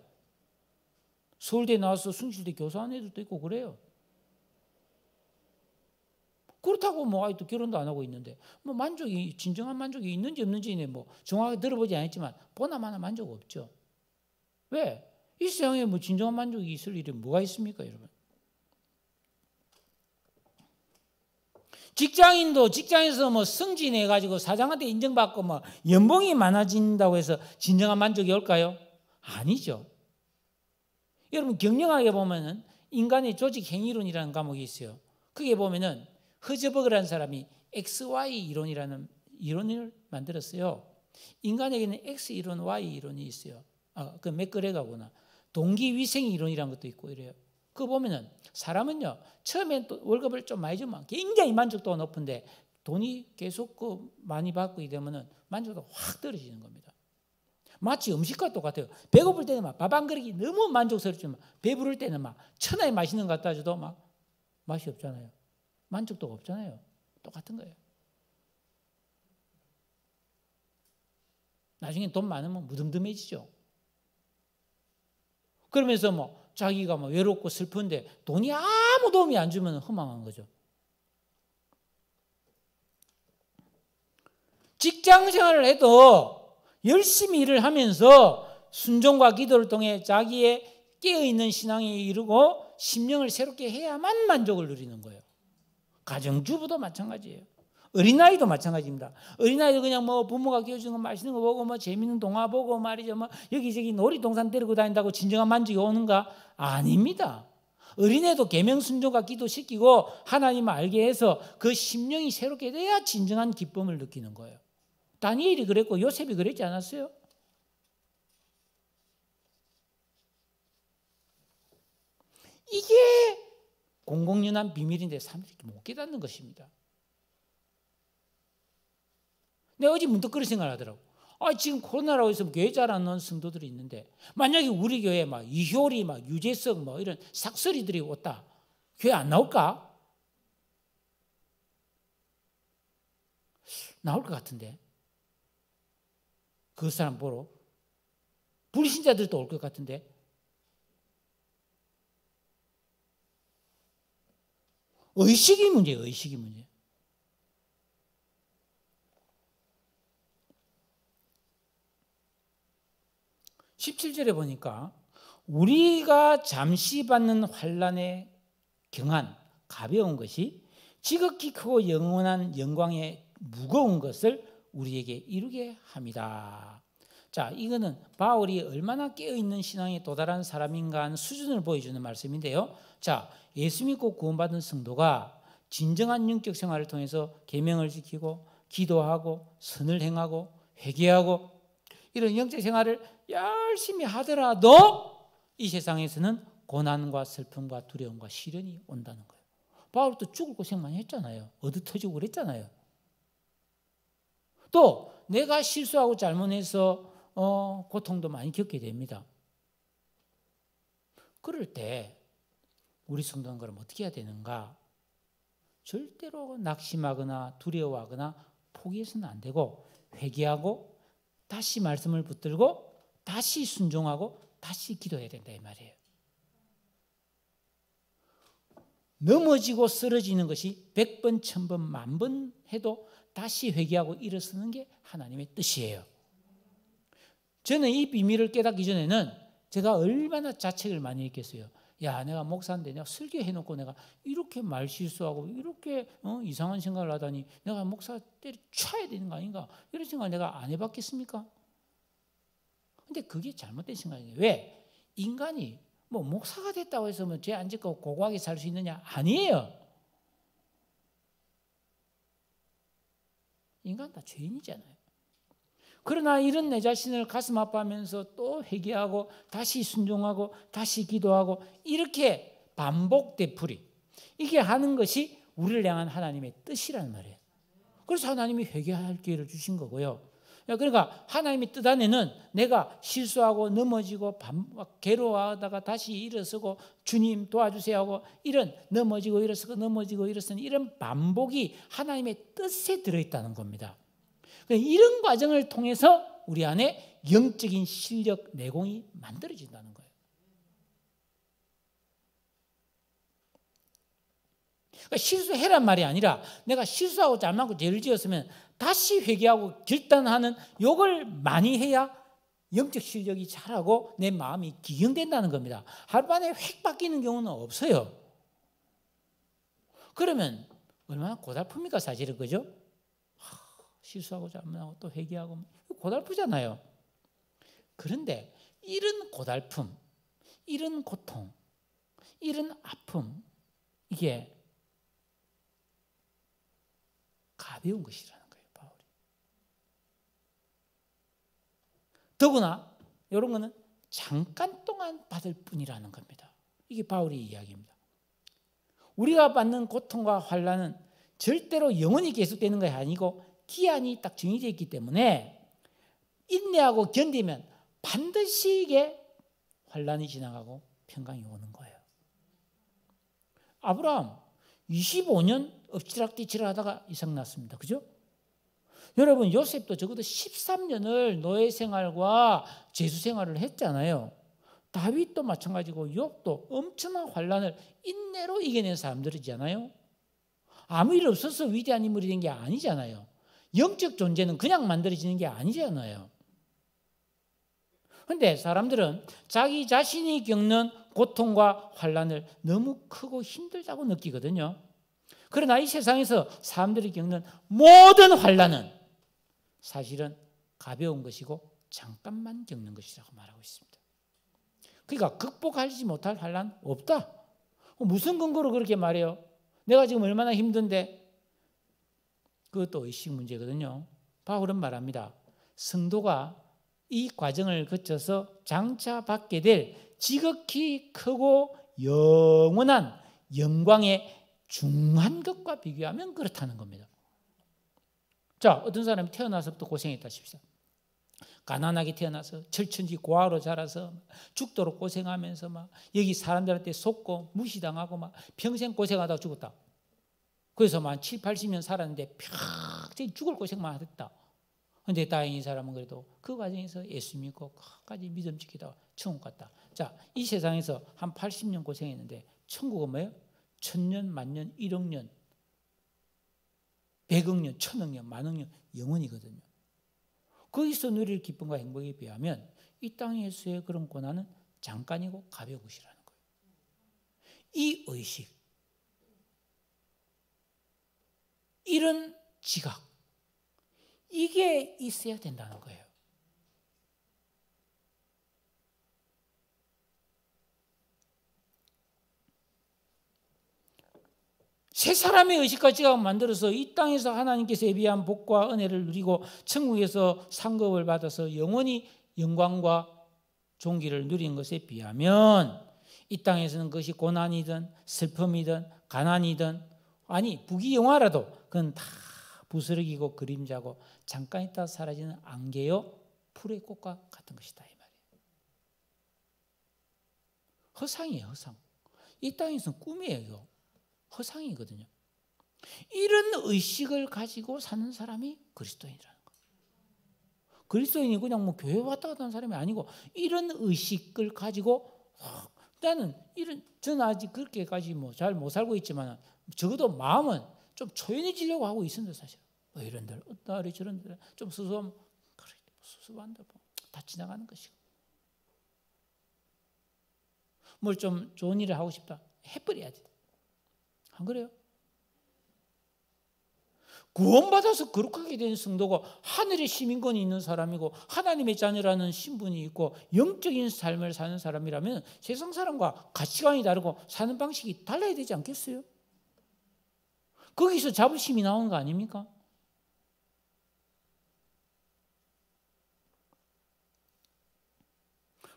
서울대 나와서 숭실대 교사한 애들도 있고 그래요. 그렇다고 뭐 아직도 결혼도 안 하고 있는데 뭐 만족이 진정한 만족이 있는지 없는지는 뭐 정확하게 들어보지 않았지만 보나마나 만족 없죠. 왜? 이 세상에 뭐 진정한 만족이 있을 일이 뭐가 있습니까, 여러분? 직장인도 직장에서 뭐 승진해 가지고 사장한테 인정받고 뭐 연봉이 많아진다고 해서 진정한 만족이 올까요? 아니죠. 여러분 경영학에 보면은 인간의 조직 행위론이라는 과목이 있어요. 거기에 보면은 허즈버그라는 사람이 XY 이론이라는 이론을 만들었어요. 인간에게는 X 이론, Y 이론이 있어요. 그 맥그레가구나. 동기위생 이론이라는 것도 있고 이래요. 그거 보면은 사람은요 처음엔 또 월급을 좀 많이 주면 굉장히 만족도가 높은데 돈이 계속 많이 받게 되면은 만족도가 확 떨어지는 겁니다. 마치 음식과 똑같아요. 배고플 때는 막 밥 한 그릇이 너무 만족스럽지만 배부를 때는 막 천하에 맛있는 거 갖다 줘도 막 맛이 없잖아요. 만족도가 없잖아요. 똑같은 거예요. 나중에 돈 많으면 무덤덤해지죠. 그러면서 뭐 자기가 뭐 외롭고 슬픈데 돈이 아무 도움이 안 주면 허망한 거죠. 직장 생활을 해도 열심히 일을 하면서 순종과 기도를 통해 자기의 깨어있는 신앙에 이르고 심령을 새롭게 해야만 만족을 누리는 거예요. 가정주부도 마찬가지예요. 어린아이도 마찬가지입니다. 어린아이도 그냥 뭐 부모가 키워주는 거 맛있는 거 보고 뭐 재밌는 동화 보고 말이죠. 뭐 여기저기 놀이동산 데리고 다닌다고 진정한 만족이 오는가? 아닙니다. 어린애도 계명 순종과 기도시키고 하나님을 알게 해서 그 심령이 새롭게 돼야 진정한 기쁨을 느끼는 거예요. 다니엘이 그랬고 요셉이 그랬지 않았어요? 이게 공공연한 비밀인데 사람들이 못 깨닫는 것입니다. 내가 어제 문득 그런 생각을 하더라고. 지금 코로나라고 해서 교회 잘 안 나오는 성도들이 있는데 만약에 우리 교회에 막 이효리, 막 유재석 뭐 이런 삭설이들이 왔다. 교회 안 나올까? 나올 것 같은데. 그 사람 보러. 불신자들도 올 것 같은데. 의식이 문제예요. 의식이 문제. 17절에 보니까 우리가 잠시 받는 환난의 경한 가벼운 것이 지극히 크고 영원한 영광의 무거운 것을 우리에게 이루게 합니다. 자, 이거는 바울이 얼마나 깨어있는 신앙에 도달한 사람인가 하는 수준을 보여주는 말씀인데요. 자, 예수 믿고 구원받은 성도가 진정한 영적 생활을 통해서 계명을 지키고 기도하고 선을 행하고 회개하고 이런 영적 생활을 열심히 하더라도 이 세상에서는 고난과 슬픔과 두려움과 시련이 온다는 거예요. 바울도 죽을 고생 많이 했잖아요. 얻어터지고 그랬잖아요. 또 내가 실수하고 잘못해서 고통도 많이 겪게 됩니다. 그럴 때 우리 성도는 그럼 어떻게 해야 되는가? 절대로 낙심하거나 두려워하거나 포기해서는 안 되고 회개하고 다시 말씀을 붙들고 다시 순종하고 다시 기도해야 된다 이 말이에요. 넘어지고 쓰러지는 것이 100번, 1000번, 10,000번 해도 다시 회개하고 일어서는 게 하나님의 뜻이에요. 저는 이 비밀을 깨닫기 전에는 제가 얼마나 자책을 많이 했겠어요. 야, 내가 목사인데 내가 설교해놓고 내가 이렇게 말 실수하고 이렇게 이상한 생각을 하다니 내가 목사 때려쳐야 되는 거 아닌가? 이런 생각을 내가 안 해봤겠습니까? 근데 그게 잘못된 생각이에요. 왜? 인간이 뭐 목사가 됐다고 해서 뭐 죄 안 짓고 고고하게 살 수 있느냐? 아니에요. 인간 다 죄인이잖아요. 그러나 이런 내 자신을 가슴 아파하면서 또 회개하고 다시 순종하고 다시 기도하고 이렇게 반복 되풀이 이게 하는 것이 우리를 향한 하나님의 뜻이란 말이에요. 그래서 하나님이 회개할 기회를 주신 거고요. 그러니까 하나님의 뜻 안에는 내가 실수하고 넘어지고 괴로워하다가 다시 일어서고 주님 도와주세요 하고 이런 넘어지고 일어서고 넘어지고 일어서는 이런 반복이 하나님의 뜻에 들어있다는 겁니다. 이런 과정을 통해서 우리 안에 영적인 실력 내공이 만들어진다는 거예요. 그러니까 실수해란 말이 아니라 내가 실수하고 잘못하고 죄를 지었으면 다시 회개하고 결단하는 요걸 많이 해야 영적 실력이 자라고 내 마음이 기경된다는 겁니다. 하루만에 획 바뀌는 경우는 없어요. 그러면 얼마나 고달픕니까 사실은, 그죠? 실수하고 잘못하고 또 회개하고 고달프잖아요. 그런데 이런 고달픔, 이런 고통, 이런 아픔 이게 가벼운 것이라는 거예요, 바울이. 더구나 이런 거는 잠깐 동안 받을 뿐이라는 겁니다. 이게 바울의 이야기입니다. 우리가 받는 고통과 환난은 절대로 영원히 계속되는 것이 아니고 기한이 딱 정해져 있기 때문에 인내하고 견디면 반드시 이게 환난이 지나가고 평강이 오는 거예요. 아브라함 25년 엎치락뒤치락 하다가 이삭 낳습니다. 그죠? 여러분 요셉도 적어도 13년을 노예 생활과 제수 생활을 했잖아요. 다윗도 마찬가지고 욥도 엄청난 환난을 인내로 이겨낸 사람들이잖아요. 아무 일 없어서 위대한 인물이 된 게 아니잖아요. 영적 존재는 그냥 만들어지는 게 아니잖아요. 그런데 사람들은 자기 자신이 겪는 고통과 환난을 너무 크고 힘들다고 느끼거든요. 그러나 이 세상에서 사람들이 겪는 모든 환난은 사실은 가벼운 것이고 잠깐만 겪는 것이라고 말하고 있습니다. 그러니까 극복하지 못할 환난 없다. 무슨 근거로 그렇게 말해요? 내가 지금 얼마나 힘든데? 그것도 의식 문제거든요. 바울은 말합니다. 성도가 이 과정을 거쳐서 장차 받게 될 지극히 크고 영원한 영광의 중한 것과 비교하면 그렇다는 겁니다. 자, 어떤 사람이 태어나서부터 고생했다 싶시다. 가난하게 태어나서 철천지 고아로 자라서 죽도록 고생하면서 막 여기 사람들한테 속고 무시당하고 막 평생 고생하다가 죽었다. 그래서 막 7, 80년 살았는데 평생 죽을 고생만 했다. 그런데 다행히 이 사람은 그래도 그 과정에서 예수 믿고 끝까지 믿음 지키다가 천국 갔다. 자, 이 세상에서 한 80년 고생했는데 천국은 뭐예요? 1000년, 만년, 1억 년, 100억 년, 1000억 년, 만억 년 영원이거든요. 거기서 누릴 기쁨과 행복에 비하면 이 땅에서의 그런 고난은 잠깐이고 가벼운 것이라는 거예요. 이 의식, 이런 지각, 이게 있어야 된다는 거예요. 새 사람의 의식과 지각을 만들어서 이 땅에서 하나님께서 예비한 복과 은혜를 누리고 천국에서 상급을 받아서 영원히 영광과 존귀를 누리는 것에 비하면 이 땅에서는 그것이 고난이든 슬픔이든 가난이든 아니 부귀영화라도 그건 다 부스러기고 그림자고 잠깐 있다 사라지는 안개요 풀의 꽃과 같은 것이다 이 말이에요. 허상이에요. 허상. 이 땅에서는 꿈이에요. 허상이거든요. 이런 의식을 가지고 사는 사람이 그리스도인이라는 거예요. 그리스도인이 그냥 뭐 교회 왔다 갔다 하는 사람이 아니고 이런 의식을 가지고 나는 저는 아직 그렇게까지 뭐 잘 못 살고 있지만 적어도 마음은 좀 초연해지려고 하고 있습니다. 사실 뭐 이런들 어따리 저런들 좀 수수하면 그래 수수한데 다 지나가는 것이고 뭘 좀 좋은 일을 하고 싶다 해버려야지. 안 그래요? 구원받아서 거룩하게 된 성도고 하늘의 시민권이 있는 사람이고 하나님의 자녀라는 신분이 있고 영적인 삶을 사는 사람이라면 세상 사람과 가치관이 다르고 사는 방식이 달라야 되지 않겠어요? 거기서 자부심이 나오는 거 아닙니까?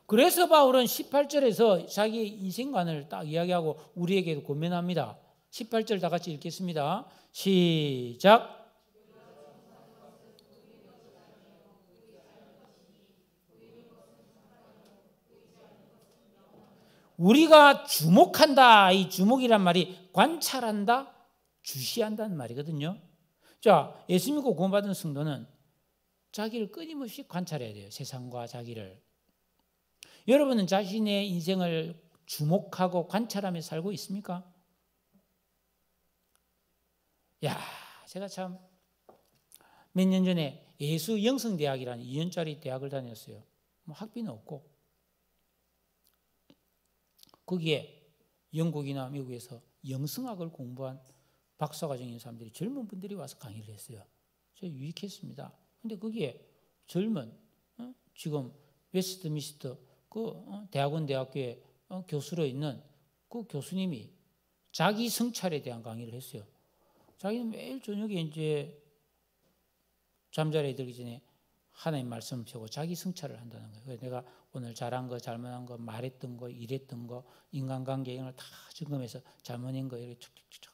그래서 바울은 18절에서 자기의 인생관을 딱 이야기하고 우리에게도 권면합니다. 18절 다 같이 읽겠습니다. 시작. 우리가 주목한다. 이 주목이란 말이 관찰한다, 주시한다는 말이거든요. 자, 예수 믿고 구원받은 성도는 자기를 끊임없이 관찰해야 돼요. 세상과 자기를. 여러분은 자신의 인생을 주목하고 관찰하며 살고 있습니까? 야, 제가 참 몇 년 전에 예수 영성대학이라는 2년짜리 대학을 다녔어요. 뭐 학비는 없고 거기에 영국이나 미국에서 영성학을 공부한 박사과정인 사람들이 젊은 분들이 와서 강의를 했어요. 저 유익했습니다. 근데 거기에 젊은 지금 웨스트민스터 대학원 대학교에 교수로 있는 그 교수님이 자기 성찰에 대한 강의를 했어요. 자기는 매일 저녁에 이제 잠자리에 들기 전에 하나님 말씀을 펴고 자기 성찰을 한다는 거예요. 그래서 내가 오늘 잘한 거, 잘못한 거, 말했던 거, 일했던 거, 인간관계 이런 걸 다 점검해서 잘못한 거 이렇게 툭툭툭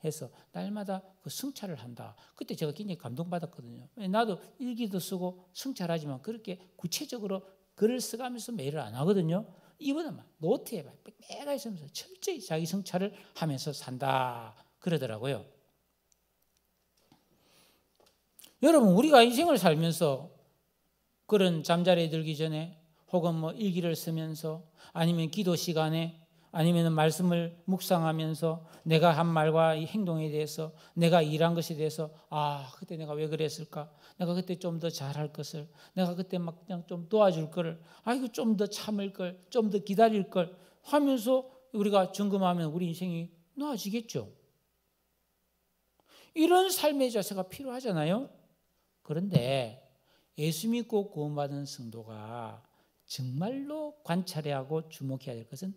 해서 날마다 그 성찰을 한다. 그때 제가 굉장히 감동받았거든요. 나도 일기도 쓰고 성찰하지만 그렇게 구체적으로 글을 써가면서 매일을 안 하거든요. 이분은 막 노트에 매가 있으면서 철저히 자기 성찰을 하면서 산다 그러더라고요. 여러분, 우리가 인생을 살면서 그런 잠자리에 들기 전에 혹은 뭐 일기를 쓰면서 아니면 기도 시간에 아니면 말씀을 묵상하면서 내가 한 말과 이 행동에 대해서 내가 일한 것에 대해서 그때 내가 왜 그랬을까? 내가 그때 좀 더 잘할 것을 내가 그때 막 그냥 좀 도와줄 거를 이거 좀 더 참을 걸 좀 더 기다릴 걸 하면서 우리가 점검하면 우리 인생이 나아지겠죠. 이런 삶의 자세가 필요하잖아요. 그런데 예수 믿고 구원받은 성도가 정말로 관찰해야 하고 주목해야 될 것은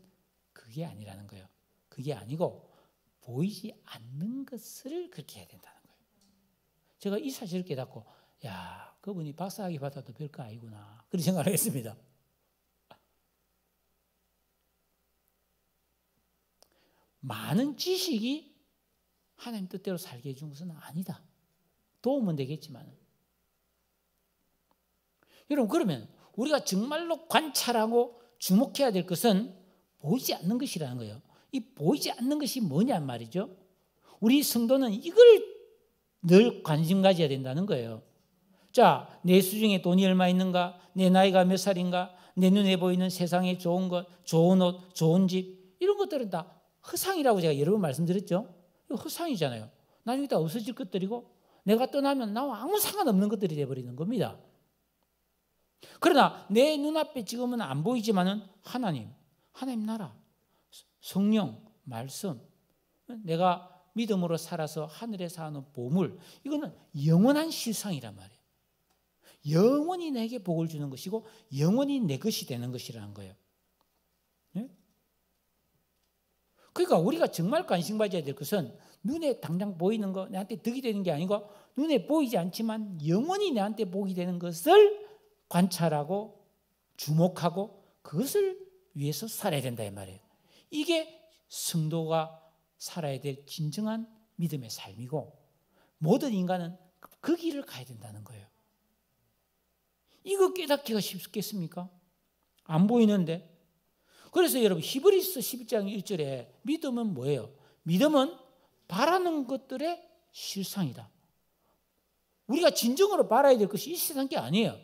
그게 아니라는 거예요. 그게 아니고 보이지 않는 것을 그렇게 해야 된다는 거예요. 제가 이 사실을 깨닫고 그분이 박사학위 받아도 별거 아니구나 그런 생각을 했습니다. 많은 지식이 하나님 뜻대로 살게 해준 것은 아니다. 도움은 되겠지만 여러분, 그러면 우리가 정말로 관찰하고 주목해야 될 것은 보이지 않는 것이라는 거예요. 이 보이지 않는 것이 뭐냔 말이죠. 우리 성도는 이걸 늘 관심 가져야 된다는 거예요. 자, 내 수중에 돈이 얼마 있는가? 내 나이가 몇 살인가? 내 눈에 보이는 세상에 좋은 것, 좋은 옷, 좋은 집 이런 것들은 다 허상이라고 제가 여러 번 말씀드렸죠. 이거 허상이잖아요. 나중에 다 없어질 것들이고 내가 떠나면 나와 아무 상관없는 것들이 되어버리는 겁니다. 그러나 내 눈앞에 지금은 안 보이지만은 하나님 나라, 성령, 말씀, 내가 믿음으로 살아서 하늘에 사는 보물, 이거는 영원한 실상이란 말이에요. 영원히 내게 복을 주는 것이고 영원히 내 것이 되는 것이라는 거예요. 네? 그러니까 우리가 정말 관심 가져야 될 것은 눈에 당장 보이는 거, 내한테 득이 되는 게 아니고 눈에 보이지 않지만 영원히 내한테 복이 되는 것을 관찰하고 주목하고 그것을 위해서 살아야 된다 이 말이에요. 이게 성도가 살아야 될 진정한 믿음의 삶이고 모든 인간은 그 길을 가야 된다는 거예요. 이거 깨닫기가 쉽겠습니까? 안 보이는데. 그래서 여러분 히브리서 11장 1절에 믿음은 뭐예요? 믿음은 바라는 것들의 실상이다. 우리가 진정으로 바라야 될 것이 이 세상 게 아니에요.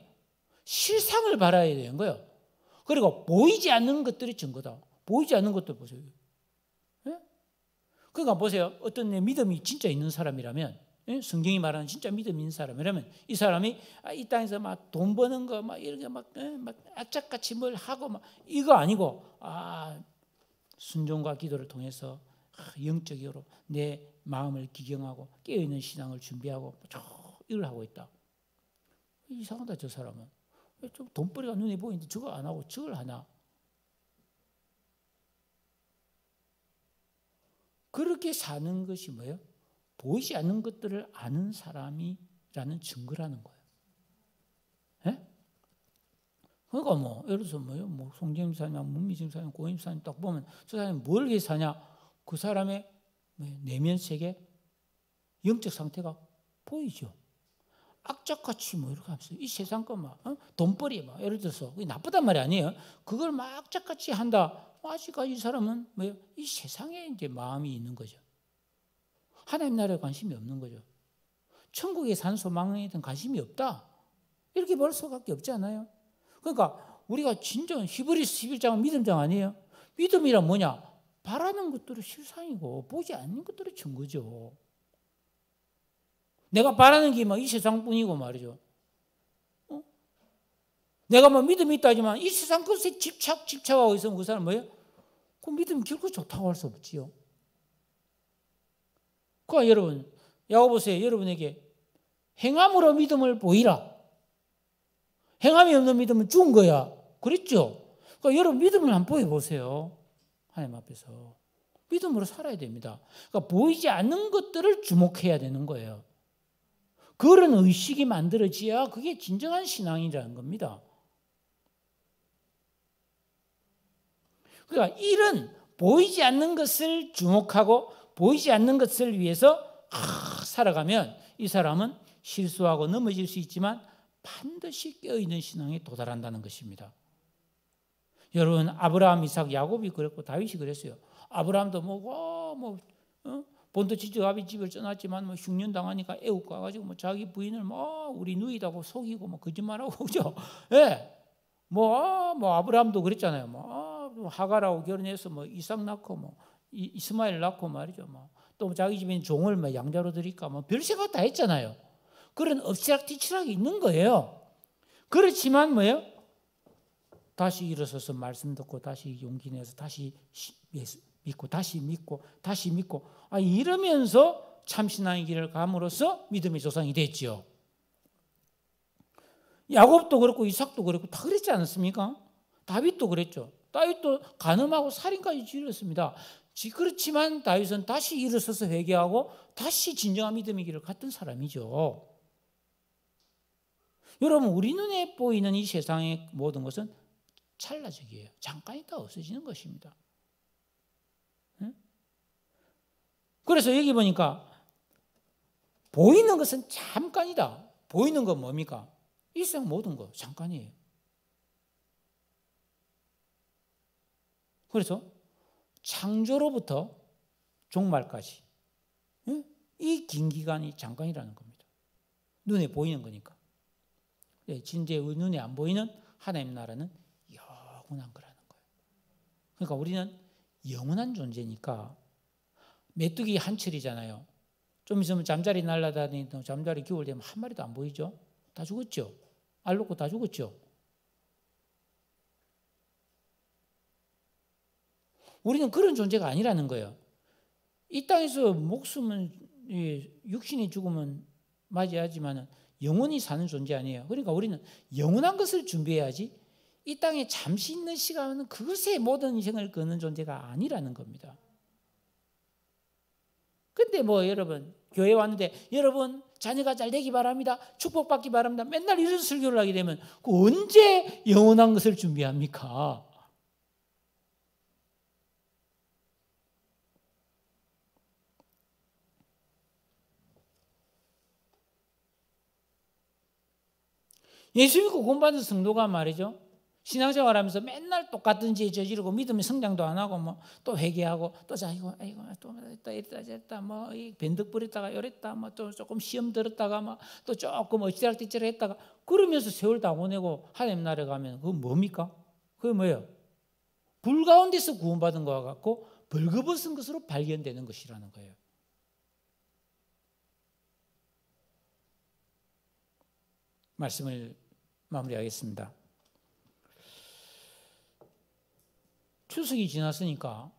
실상을 바라야 되는 거예요. 그리고 보이지 않는 것들이 증거다. 보이지 않는 것들 보세요. 네? 그러니까 보세요. 어떤 내 믿음이 진짜 있는 사람이라면, 성경이 말하는 진짜 믿음 있는 사람이라면 이 사람이 이 땅에서 막 돈 버는 거 막 이런 게 막 악착같이 뭘 하고 막 이거 아니고 순종과 기도를 통해서 영적으로 내 마음을 기경하고 깨어있는 신앙을 준비하고 이걸 하고 있다. 이상하다 저 사람은. 좀 돈벌이가 눈에 보이는데 저거 안 하고 저걸 하나. 그렇게 사는 것이 뭐예요? 보이지 않는 것들을 아는 사람이라는 증거라는 거예요. 예? 그러니까 뭐 예를 들어서 뭐 송재임 사냐, 문미정 사냐, 고임 사냐 딱 보면 저 사람이 뭘 위해 사냐? 그 사람의 내면 세계, 영적 상태가 보이죠. 악착같이 이렇게 하면서 이 세상 거 돈벌이 예를 들어서 그게 나쁘단 말이 아니에요. 그걸 막 악착같이 한다. 아직까지 이 사람은 이 세상에 이제 마음이 있는 거죠. 하나님 나라에 관심이 없는 거죠. 천국에 산 소망에 대한 관심이 없다. 이렇게 볼 수밖에 없지 않아요? 그러니까 우리가 진정 히브리서 11장은 믿음장 아니에요? 믿음이란 뭐냐? 바라는 것들은 실상이고 보지 않는 것들은 증거죠. 내가 바라는 게 이 세상뿐이고 말이죠. 내가 믿음이 있다 하지만 이 세상 것에 집착하고 있으면 그 사람은 뭐예요? 그 믿음이 결코 좋다고 할 수 없지요. 그러니까 여러분, 야고보서에 여러분에게 행함으로 믿음을 보이라. 행함이 없는 믿음은 죽은 거야. 그랬죠? 그러니까 여러분 믿음을 한번 보여보세요. 하나님 앞에서. 믿음으로 살아야 됩니다. 그러니까 보이지 않는 것들을 주목해야 되는 거예요. 그런 의식이 만들어져야 그게 진정한 신앙이라는 겁니다. 그러니까 이런 보이지 않는 것을 주목하고 보이지 않는 것을 위해서 살아가면 이 사람은 실수하고 넘어질 수 있지만 반드시 깨어있는 신앙에 도달한다는 것입니다. 여러분 아브라함, 이삭, 야곱이 그랬고 다윗이 그랬어요. 아브라함도 본토 지주 아비 집을 떠났지만 흉년 당하니까 애국 가가지고 자기 부인을 우리 누이다고 속이고 거짓말하고 그죠? 예, 아브라함도 그랬잖아요. 하갈하고 결혼해서 이삭 낳고 이스마엘 낳고 말이죠. 또 자기 집에 종을 양자로 드릴까 별 생각 다 했잖아요. 그런 엎치락뒤치락이 있는 거예요. 그렇지만 뭐예요? 다시 일어서서 말씀 듣고 다시 용기 내서 다시 믿고 다시 믿고 다시 믿고 이러면서 참신앙의 길을 감으로써 믿음의 조상이 됐죠. 야곱도 그렇고 이삭도 그렇고 다 그랬지 않았습니까? 다윗도 그랬죠. 다윗도 간음하고 살인까지 지었습니다. 그렇지만 다윗은 다시 일어서서 회개하고 다시 진정한 믿음의 길을 갔던 사람이죠. 여러분 우리 눈에 보이는 이 세상의 모든 것은 찰나적이에요. 잠깐 있다 없어지는 것입니다. 그래서 여기 보니까 보이는 것은 잠깐이다. 보이는 건 뭡니까? 이 세상 모든 거 잠깐이에요. 그래서 창조로부터 종말까지 이 긴 기간이 잠깐이라는 겁니다. 눈에 보이는 거니까. 진짜 눈에 안 보이는 하나님 나라는 영원한 거라는 거예요. 그러니까 우리는 영원한 존재니까 메뚜기 한철이잖아요. 좀 있으면 잠자리 날아다니던 잠자리 겨울 되면 한 마리도 안 보이죠? 다 죽었죠? 알 놓고 다 죽었죠? 우리는 그런 존재가 아니라는 거예요. 이 땅에서 목숨은 육신이 죽으면 맞이하지만 영원히 사는 존재 아니에요. 그러니까 우리는 영원한 것을 준비해야지 이 땅에 잠시 있는 시간은 그것에 모든 인생을 거는 존재가 아니라는 겁니다. 근데 여러분 교회 왔는데 여러분 자녀가 잘 되기 바랍니다. 축복받기 바랍니다. 맨날 이런 설교를 하게 되면 언제 영원한 것을 준비합니까? 예수 믿고 구원받은 성도가 말이죠. 신앙생활하면서 맨날 똑같은 죄 저지르고 믿음의 성장도 안 하고 또 회개하고 또 아이고 또 이랬다 저랬다 변덕 부렸다가 이랬다 또 조금 시험 들었다가 또 조금 어찌락뒤찌락 했다가 그러면서 세월 다 보내고 하나님 나라에 가면 그건 뭡니까? 그게 뭐예요? 불 가운데서 구원받은 것과 같고 벌거벗은 것으로 발견되는 것이라는 거예요. 말씀을 마무리하겠습니다. 추석이 지났으니까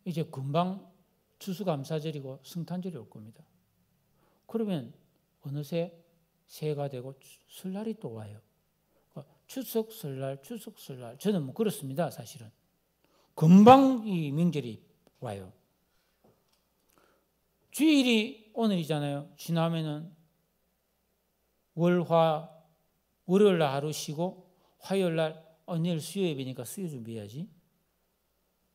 이제 금방 추수감사절이고 성탄절이 올 겁니다. 그러면 어느새 새해가 되고 설날이 또 와요. 추석, 설날, 추석, 설날. 저는 그렇습니다, 사실은. 금방 이 명절이 와요. 주일이 오늘이잖아요. 지나면은 월요일 날 하루 쉬고 화요일 날 내일 수요 예배니까 수요 준비해야지.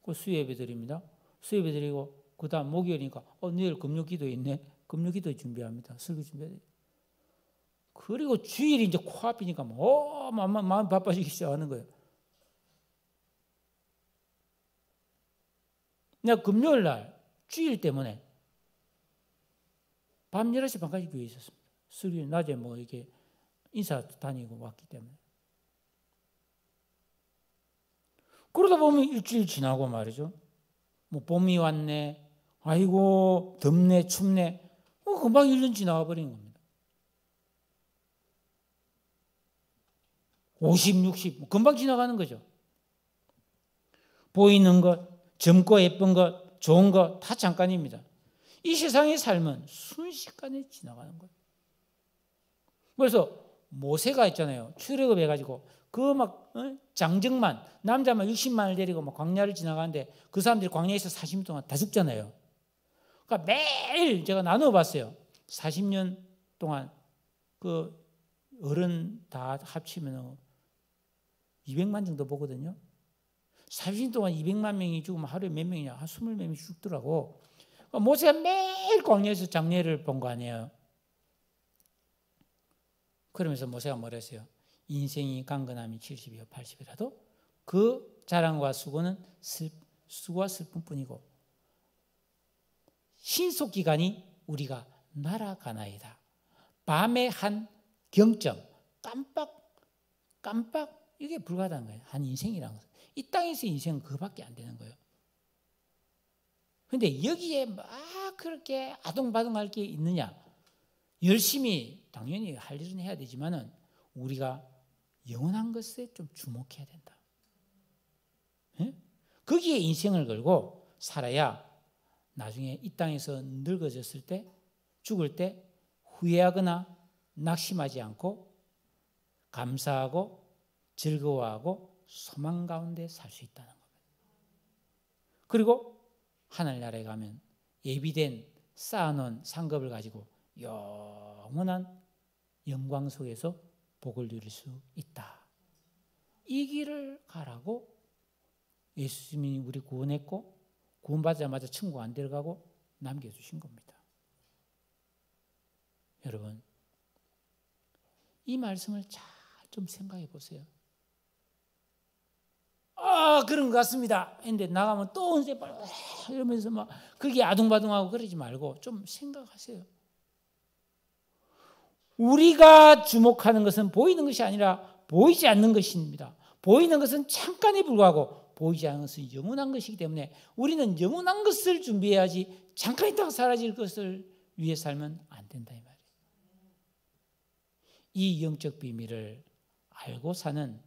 그 수요 예배 드립니다. 수요 예배 드리고 그 다음 목요일이니까 내일 금요기도 있네. 금요기도 준비합니다. 설교 준비해야 돼. 그리고 주일이 이제 코앞이니까 마음 바빠지기 시작하는 거예요. 내가 금요일 날 주일 때문에 밤 11시 반까지 교회에 있었습니다. 설교 낮에 이렇게 인사 다니고 왔기 때문에. 그러다 보면 일주일 지나고 말이죠. 봄이 왔네. 아이고 덥네 춥네. 금방 1년 지나가 버린 겁니다. 50, 60 금방 지나가는 거죠. 보이는 것, 젊고 예쁜 것, 좋은 것 다 잠깐입니다. 이 세상의 삶은 순식간에 지나가는 거예요. 그래서 모세가 있잖아요. 출애굽해가지고 장정만 남자만 60만을 데리고 광야를 지나가는데 그 사람들이 광야에서 40년 동안 다 죽잖아요. 그러니까 매일 제가 나누어 봤어요. 40년 동안 그 어른 다 합치면 200만 정도 보거든요. 40년 동안 200만 명이 죽으면 하루에 몇 명이냐? 한 20몇 명이 죽더라고. 그러니까 모세가 매일 광야에서 장례를 본 거 아니에요. 그러면서 모세가 뭐라 했어요? 인생이 강건함이 70이요 80이라도 그 자랑과 수고는 수고와 슬픔뿐이고 신속기간이 우리가 날아가나이다. 밤의 한 경점 깜빡 이게 불가능한 거예요. 한 인생이라는 것은. 이 땅에서 인생은 그밖에 안 되는 거예요. 그런데 여기에 그렇게 아동바동할 게 있느냐? 열심히 당연히 할 일은 해야 되지만은 우리가 영원한 것에 좀 주목해야 된다. 예? 거기에 인생을 걸고 살아야 나중에 이 땅에서 늙어졌을 때 죽을 때 후회하거나 낙심하지 않고 감사하고 즐거워하고 소망 가운데 살 수 있다는 겁니다. 그리고 하늘나라에 가면 예비된 쌓아놓은 상급을 가지고 영원한 영광 속에서 복을 누릴 수 있다. 이 길을 가라고 예수님이 우리 구원했고 구원받자마자 천국 안 들어가고 남겨주신 겁니다. 여러분 이 말씀을 잘 좀 생각해 보세요. 그런 것 같습니다. 근데 나가면 또 언제 이러면서 그게 아둥바둥하고 그러지 말고 좀 생각하세요. 우리가 주목하는 것은 보이는 것이 아니라 보이지 않는 것입니다. 보이는 것은 잠깐에 불과하고 보이지 않는 것은 영원한 것이기 때문에 우리는 영원한 것을 준비해야지 잠깐 있다가 사라질 것을 위해 살면 안 된다 이 말이에요. 이 영적 비밀을 알고 사는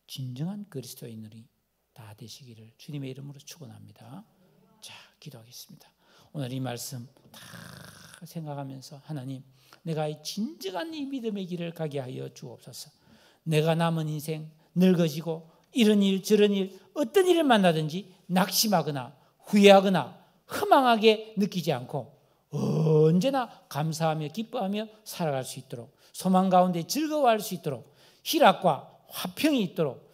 진정한 그리스도인들이 다 되시기를 주님의 이름으로 축원합니다. 자, 기도하겠습니다. 오늘 이 말씀 다 생각하면서 하나님, 내가 진정한 이 믿음의 길을 가게 하여 주옵소서. 내가 남은 인생 늙어지고 이런 일 저런 일 어떤 일을 만나든지 낙심하거나 후회하거나 허망하게 느끼지 않고 언제나 감사하며 기뻐하며 살아갈 수 있도록, 소망 가운데 즐거워할 수 있도록, 희락과 화평이 있도록